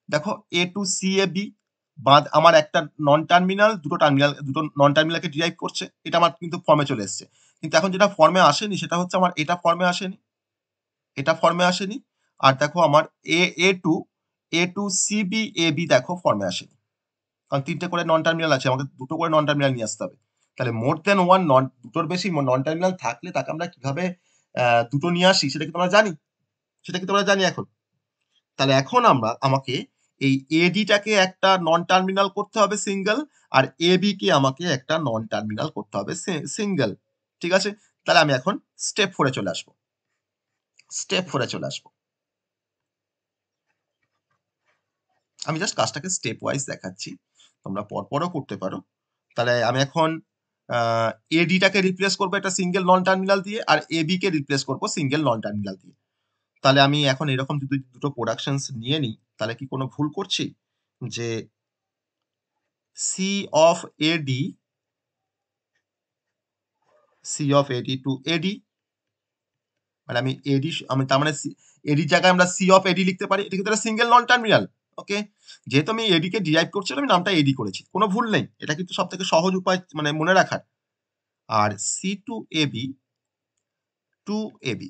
[SPEAKER 1] দেখো এ টু সি এ বি, বাদ আমার একটা নন টার্মিনাল, দুটো নন টার্মিনালকে ডিরাইভ করছে, এটা আমার কিন্তু ফর্মে চলে এসছে। কিন্তু এখন যেটা ফর্মে আসেনি সেটা হচ্ছে আমার এটা ফর্মে আসেনি, এটা ফর্মে আসেনি। আর দেখো আমার এ two C B A B দেখো ফর্মে আসেনি, কারণ 3টে করে নন টার্মিনাল আছে, আমাকে 2টো করে নন টার্মিনাল নিয়ে আসতে হবে। তাহলে মোর দেন ওয়ান দুটোর বেশি নন টার্মিনাল থাকলে তাকে আমরা কিভাবে দুটো নিয়ে আসি সেটা কি তোমরা জানি, সেটা কি তোমরা জানি এখন। তাহলে এখন আমাকে এই এডিটাকে একটা নন টার্মিনাল করতে হবে সিঙ্গেল, আর এবি কে আমাকে একটা নন টার্মিনাল করতে হবে সিঙ্গেল। ঠিক আছে, তাহলে আমি এখন স্টেপ 4 এ চলে আসবো, স্টেপ 4 এ চলে আসবো। আমি জাস্ট কাজটাকে স্টেপ ওয়াইজ দেখাচ্ছি, তোমরা পরপরও করতে পারো। তাহলে আমি এখন এডিটাকে রিপ্লেস করবো একটা সিঙ্গেল নন টার্মিনাল দিয়ে, আর এবি কে রিপ্লেস করবো সিঙ্গেল নন টার্মিনাল দিয়ে। তাহলে আমি এখন এরকম যদি দুটো প্রোডাকশনস নিয়ে নিই, তাহলে কি কোনো ভুল করছি? যে C of AD, C of AD to AD, মানে আমি তার মানে এডির জায়গায় আমরা সি অফ এডি লিখতে পারি, এটা কিন্তু একটা সিঙ্গেল নন টার্মিনাল। ওকে, যেহেতু আমি এডি কে ডিরাইভ করছিলাম, আমি নামটা এডি করেছি, কোনো ভুল নেই, এটা কিন্তু সব থেকে সহজ উপায় মানে মনে রাখার। আর C to AB to AB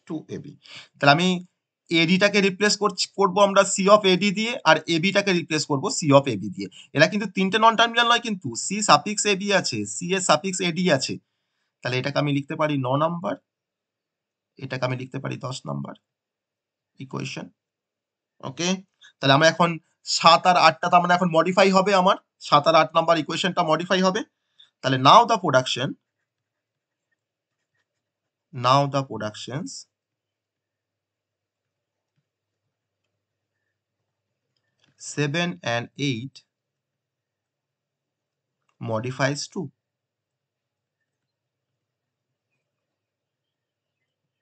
[SPEAKER 1] to AB, তাহলে আমি এডিটাকে রিপ্লেস করবো আমরা সি অফ এডি দিয়ে, আর এবিটাকে রিপ্লেস করবো সি অফ এবি দিয়ে। এরা কিন্তু 3টে নন টার্মিনাল নয়, কিন্তু সি সাফিক্স এবি আছে, সি এর সাফিক্স এডি আছে। তাহলে এটাকে আমি লিখতে পারি 9 নাম্বার, এটাকে আমি লিখতে পারি 10 নাম্বার ইকুয়েশন। ওকে, তাহলে আমরা এখন 7 আর 8টা তার মানে এখন মডিফাই হবে, আমার 7 আর 8 নাম্বার ইকুয়েশনটা মডিফাই হবে। তাহলে নাও the productions 7 and 8 modifies to,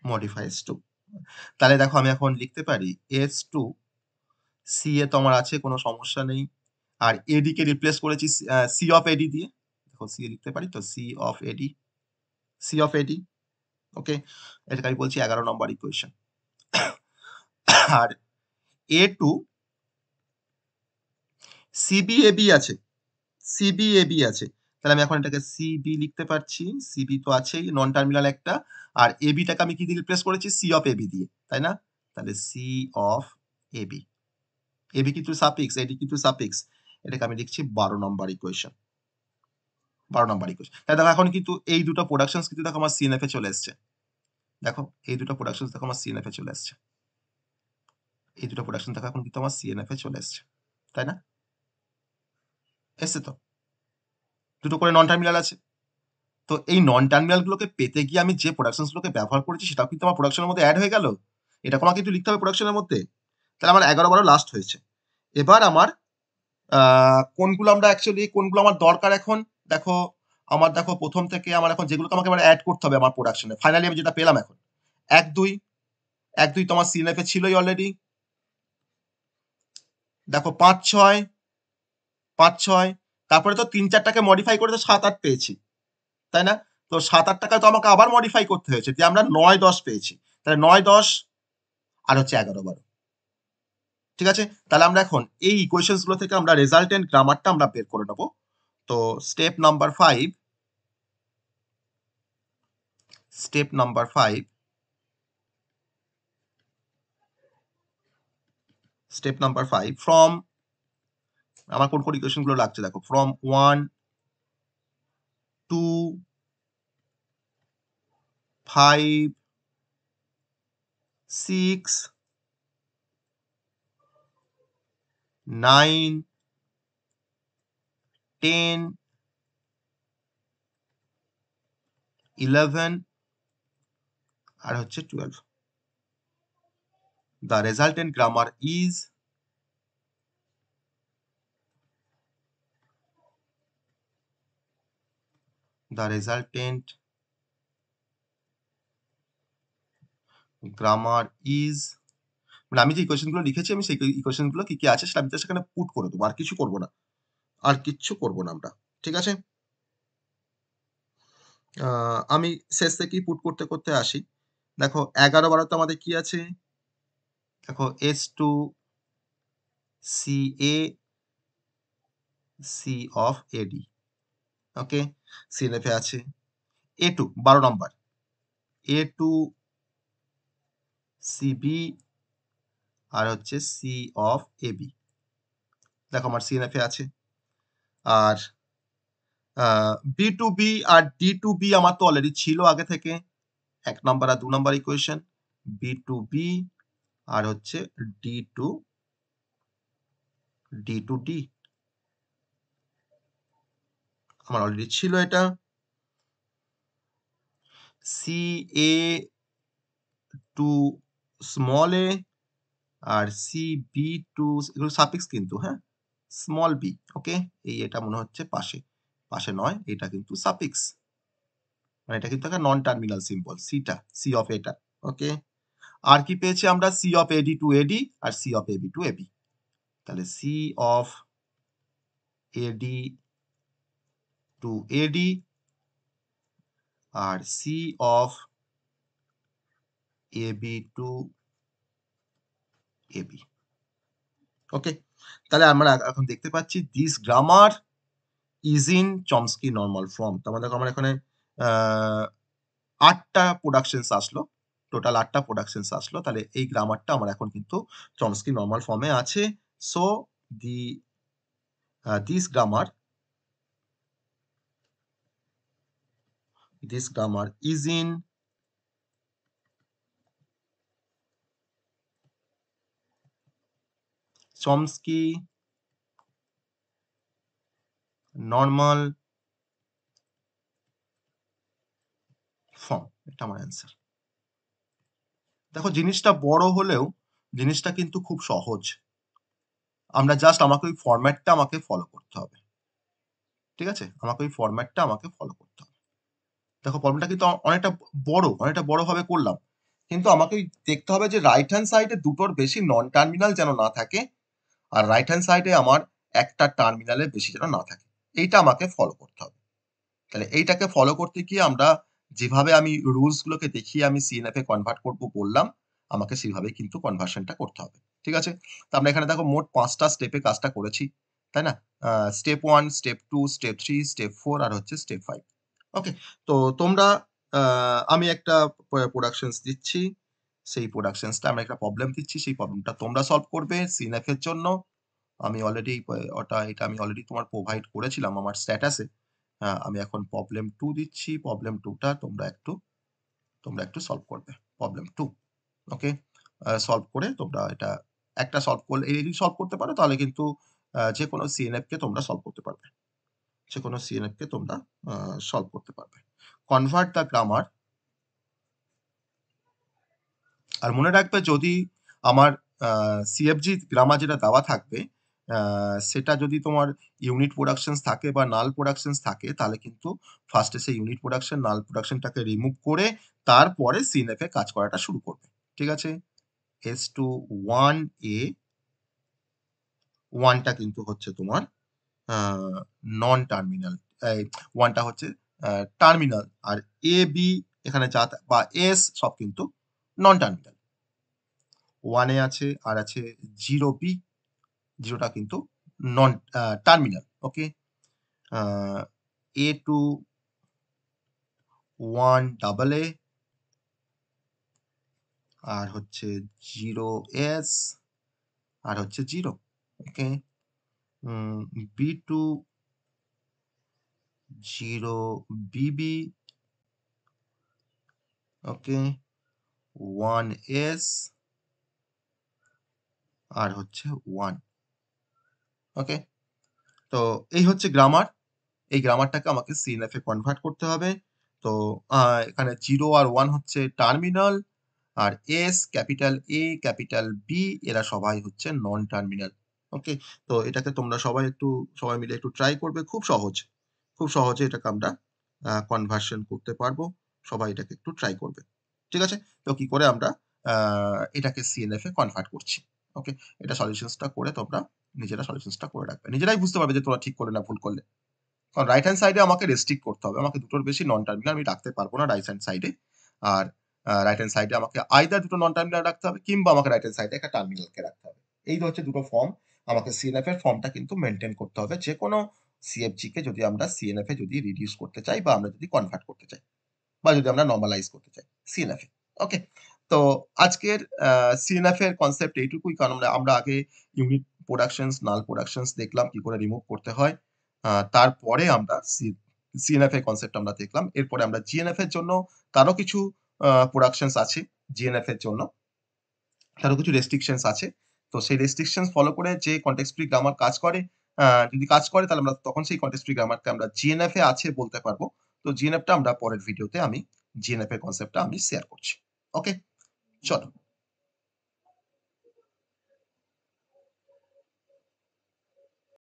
[SPEAKER 1] modifies to। তাহলে দেখো আমি এখন লিখতে পারি এস টু, সি এ তো আমার আছে, কোনো সমস্যা নেই। আর এডি কে রিপ্লেস করেছি সি অফ এডি দিয়ে, দেখো সি লিখতে পারি, তো C of AD, C of AD. Okay, এটাকে আমি বলছি 11 নম্বর ইকুয়েশন। আর এ টু সিবিএবি আছে, সিবিএবি আছে, তাহলে আমি এখন এটাকে সিবি লিখতে পারছি, সিবি তো আছেই নন টার্মিনাল একটা। আর এবিটাকে আমি কি দিয়ে রিপ্লেস করেছি, সি অফ এবি দিয়ে, তাই না? তাহলে সি অফ এবি, এবি কিন্তু সাফিক্স, এডি কিন্তু সাফিক্স, এটাকে আমি লিখছি 12 নম্বর ইকুয়েশন, 12 নম্বর ইকুয়েশন। তাই দেখো এখন কিন্তু এই দুটো প্রোডাকশনস কিন্তু দেখো আমার সিএনএফ এ চলে এসছে, দেখো এই দুটো প্রোডাকশনস দেখো আমার সিএনএফ এ চলে এসছে, এই দুটো প্রোডাকশন দেখো এখন কিন্তু আমার সিএনএফ এ চলে এসছে, তাই না? এসছে তো, দুটো করে নন টার্মিনাল আছে। তো এই নন টার্মিনাল গুলোকে পেতে গিয়ে আমি যে প্রোডাকশনস গুলোকে ব্যবহার করেছি সেটাও কিন্তু আমার প্রোডাকশনের মধ্যে অ্যাড হয়ে গেল, এটা আমাকে কিন্তু লিখতে হবে প্রোডাকশনের মধ্যে। তাহলে আমার 11-12 লাস্ট হয়েছে। এবার আমার কোনগুলো আমরা অ্যাকচুয়ালি কোনগুলো আমার দরকার এখন, দেখো আমার দেখো প্রথম থেকে আমার এখন যেগুলোকে আমাকে এবার অ্যাড করতে হবে আমার প্রোডাকশনে, ফাইনালি আমি যেটা পেলাম এখন 1-2, 1-2 তোমার সিএনএফ এ ছিলই অলরেডি। দেখো 5-6, 5-6, তারপরে তো 3-4টাকে মডিফাই করে তো 7-8 পেয়েছি, তাই না? তো 7-8টাকে তো আমাকে আবার মডিফাই করতে হয়েছে, দিয়ে আমরা 9-10 পেয়েছি। তাহলে 9-10 আর হচ্ছে 11-12। ঠিক আছে, তাহলে আমরা এখন এই ইকুয়েশনস গুলো থেকে আমরা রেজাল্টেন্ট গ্রামারটা আমরা বের করে নেবো। তো step number 5, step number 5, step number 5 from, আমার কোন কোন ইকুয়েশন গুলো লাগছে দেখো, ফ্রম 1 2 5 6 9 10 11 আর হচ্ছে 12 the resultant grammar is the resultant grammar is মানে আমি যে ইকুয়েশনগুলো লিখেছি আমি সেই ইকুয়েশনগুলো কি কি আছে সেটা আমি তো সেখানে পুট করে দেবো, আর কিছু করব না, আর কিচ্ছু করব না আমরা। ঠিক আছে? আমি শেষ থেকেই পুট করতে করতে আসি। দেখো 11 12 তে আমাদের কি আছে? দেখো S2 CA C of AD, okay, CNF এ আছে। A2 12 নাম্বার A2 CB আর হচ্ছে C of AB, দেখো আমার CNF এ আছে। আর B2B আর D2B আমার তো অলরেডি ছিল আগে থেকে, 1 নাম্বার আর 2 নাম্বার ইকুয়েশন। B2B আর হচ্ছে D2D আমার অলরেডি ছিল এটা। CA to স্মল a আর CB to, এগুলো সাফিক্স কিন্তু, হ্যাঁ, স্মল b, ওকে। এটা মনে হচ্ছে পাশে, পাশে নয়, এটা কিন্তু সাফিক্স, মানে এটা কিন্তু একটা নন টার্মিনাল সিম্বল, সিটা, সি অফ এটা, ওকে। আর কি পেয়েছি আমরা? C of AD to AD আর C of AB to AB. তাহলে C of AD to AD আর C of AB to AB, okay. তাহলে আমরা এখন দেখতে পাচ্ছি this grammar is in Chomsky normal form. তো আমাদের আমার এখানে 8টা প্রোডাকশনস আসলো, টোটাল 8টা প্রোডাকশনস আসলো। তাহলে এই গ্রামারটা আমার এখন কিন্তু চমস্কি নর্মাল ফর্মে আছে। So the this grammar is in Chomsky normal form, এটা আমার অ্যান্সার। দেখো জিনিসটা বড় হলেও জিনিসটা কিন্তু খুব সহজ। আমরা জাস্ট আমাকে ওই ফরম্যাটটা আমাকে ফলো করতে হবে। ঠিক আছে? আমাকে ওই ফরম্যাটটা আমাকে ফলো করতে হবে। দেখো প্রবলেমটা কিন্তু অনেকটা বড় ভাবে করলাম। কিন্তু আমাকে ওই দেখতে হবে যে রাইট হ্যান্ড সাইডে দুটোর বেশি নন টার্মিনাল যেন না থাকে, আর রাইট হ্যান্ড সাইডে আমার একটা টার্মিনালের বেশি যেন না থাকে। এইটা আমাকে ফলো করতে হবে। তাহলে এইটাকে ফলো করতে গিয়ে আমরা যেভাবে আমি রুলস গুলোকে দেখিয়ে আমি সিএনএফ এ কনভার্ট করব বললাম, আমাকে সেভাবেই কিন্তু কনভার্সনটা করতে হবে। ঠিক আছে? তো আমরা এখানে দেখো মোট ৫ টা স্টেপে কাজটা করেছি। তাই না? স্টেপ 1, স্টেপ 2, স্টেপ 3, স্টেপ 4 আর হচ্ছে স্টেপ 5। ওকে? তো তোমরা আমি একটা প্রোডাকশনস দিচ্ছি। সেই প্রোডাকশনসটা আমরা একটা প্রবলেম দিচ্ছি। সেই প্রবলেমটা তোমরা সলভ করবে সিএনএফ এর জন্য। আমি অলরেডি এটা আমি অলরেডি তোমার প্রোভাইড করেছিলাম আমার স্ট্যাটাসে। আমি এখন প্রবলেম 2 দিচ্ছি। প্রবলেম 2 টা তোমরা একটু সলভ করবে। প্রবলেম 2, ওকে? সলভ করে তোমরা এটা একটা সলভ করলে যদি সলভ করতে পারো তাহলে কিন্তু যেকোনো সিএনএফ কে তোমরা সলভ করতে পারবে। যেকোনো সিএনএফ কে তোমরা আ সলভ করতে পারবে। কনভার্ট দ্য গ্রামার, আর মনে রাখবে যদি আমার সিএফজি গ্রামার যেটা দেওয়া থাকবে, আ সেটা যদি তোমার ইউনিট প্রোডাকশনস থাকে বা নাল প্রোডাকশনস থাকে তাহলে কিন্তু ফার্স্ট এ সেই ইউনিট প্রোডাকশন, নাল প্রোডাকশনটাকে রিমুভ করে তারপরে সিএনএফ এ কাজ করাটা শুরু করবে। ঠিক আছে? S2 1A 1 টা কিন্তু হচ্ছে তোমার আ নন টার্মিনাল। এই 1 টা হচ্ছে টার্মিনাল, আর AB এখানে যা বা S সব কিন্তু নন টার্মিনাল। 1 এ আছে আর আছে 0B, 0 টা কিন্তু নন টার্মিনাল, ওকে? আ A2 1 ডাবল A আর হচ্ছে 0S আর হচ্ছে 0, ওকে? B2 0BB ওকে, 1s আর হচ্ছে 1। ওকে? তো এই হচ্ছে গ্রামার। এই গ্রামারটাকে আমাকে সিএনএফ এ কনভার্ট করতে হবে। তো আ এখানে 0 আর 1 হচ্ছে টার্মিনাল। আর S, capital A, capital B এরা সবাই হচ্ছে নন টার্মিনাল। ওকে? তো এটাকে তোমরা সবাই মিলে একটু ট্রাই করবে। খুব সহজ। খুব সহজে এটাকে আমরা কনভার্সন করতে পারবো। সবাই এটাকে একটু ট্রাই করবে। ঠিক আছে? তো কি করে আমরা আ এটাকে সিএনএফ এ কনভার্ট করছি। ওকে? এটা সলিউশনস টা করে তোমরা নিজেরা সলিউশনস টা করে রাখবে। নিজেরাই বুঝতে পারবে যে তোমরা ঠিক করলে না ভুল করলে। কারণ রাইট হ্যান্ড সাইডে আমাকে রেস্ট্রিক্ট করতে হবে। আমাকে দুটোর বেশি নন টার্মিনাল আমি রাখতে পারব না রাইট হ্যান্ড সাইডে। আর রাইট হ্যান্ড সাইডে আমাকে আইদার দুটো নন টার্মিনাল রাখতে হবে কিংবা আমাকে রাইট হ্যান্ড সাইডে একটা টার্মিনালকে রাখতে হবে। এই হচ্ছে দুটো ফর্ম। আমাকে সিএনএফ এর ফর্মটা কিন্তু মেইনটেইন করতে হবে। যেকোনো সিএফজি কে যদি আমরা সিএনএফ এ যদি রিডিউস করতে চাই বা আমরা যদি কনভার্ট করতে চাই বা যদি আমরা নরমালাইজ করতে চাই সিএনএফ এ। ওকে? তো আজকের সিএনএফ এর কনসেপ্ট এইটুকুই। কারণ আমরা আগে ইউনিট প্রোডাকশনস, নাল প্রোডাকশনস দেখলাম কি করে রিমুভ করতে হয়। তারপরে আমরা সিএনএফ এর কনসেপ্ট আমরা দেখলাম। এরপরে আমরা জিএনএফ এর জন্য তারও কিছু প্রোডাকশনস আছে জিএনএফ এর জন্য। তারও কিছু রেস্ট্রিকশনস আছে। তো সেই রেস্ট্রিকশনস ফলো করে যে কনটেক্সট ফ্রি গ্রামার কাজ করে, যদি কাজ করে তাহলে আমরা তখন সেই কনটেক্সট ফ্রি গ্রামারকে আমরা জিএনএফ এ আছে বলতে পারবো। তো জিএনএফ টা আমরা পরের ভিডিওতে জিএনএফ এর কনসেপ্টটা আমি শেয়ার করছি। ওকে? চলো।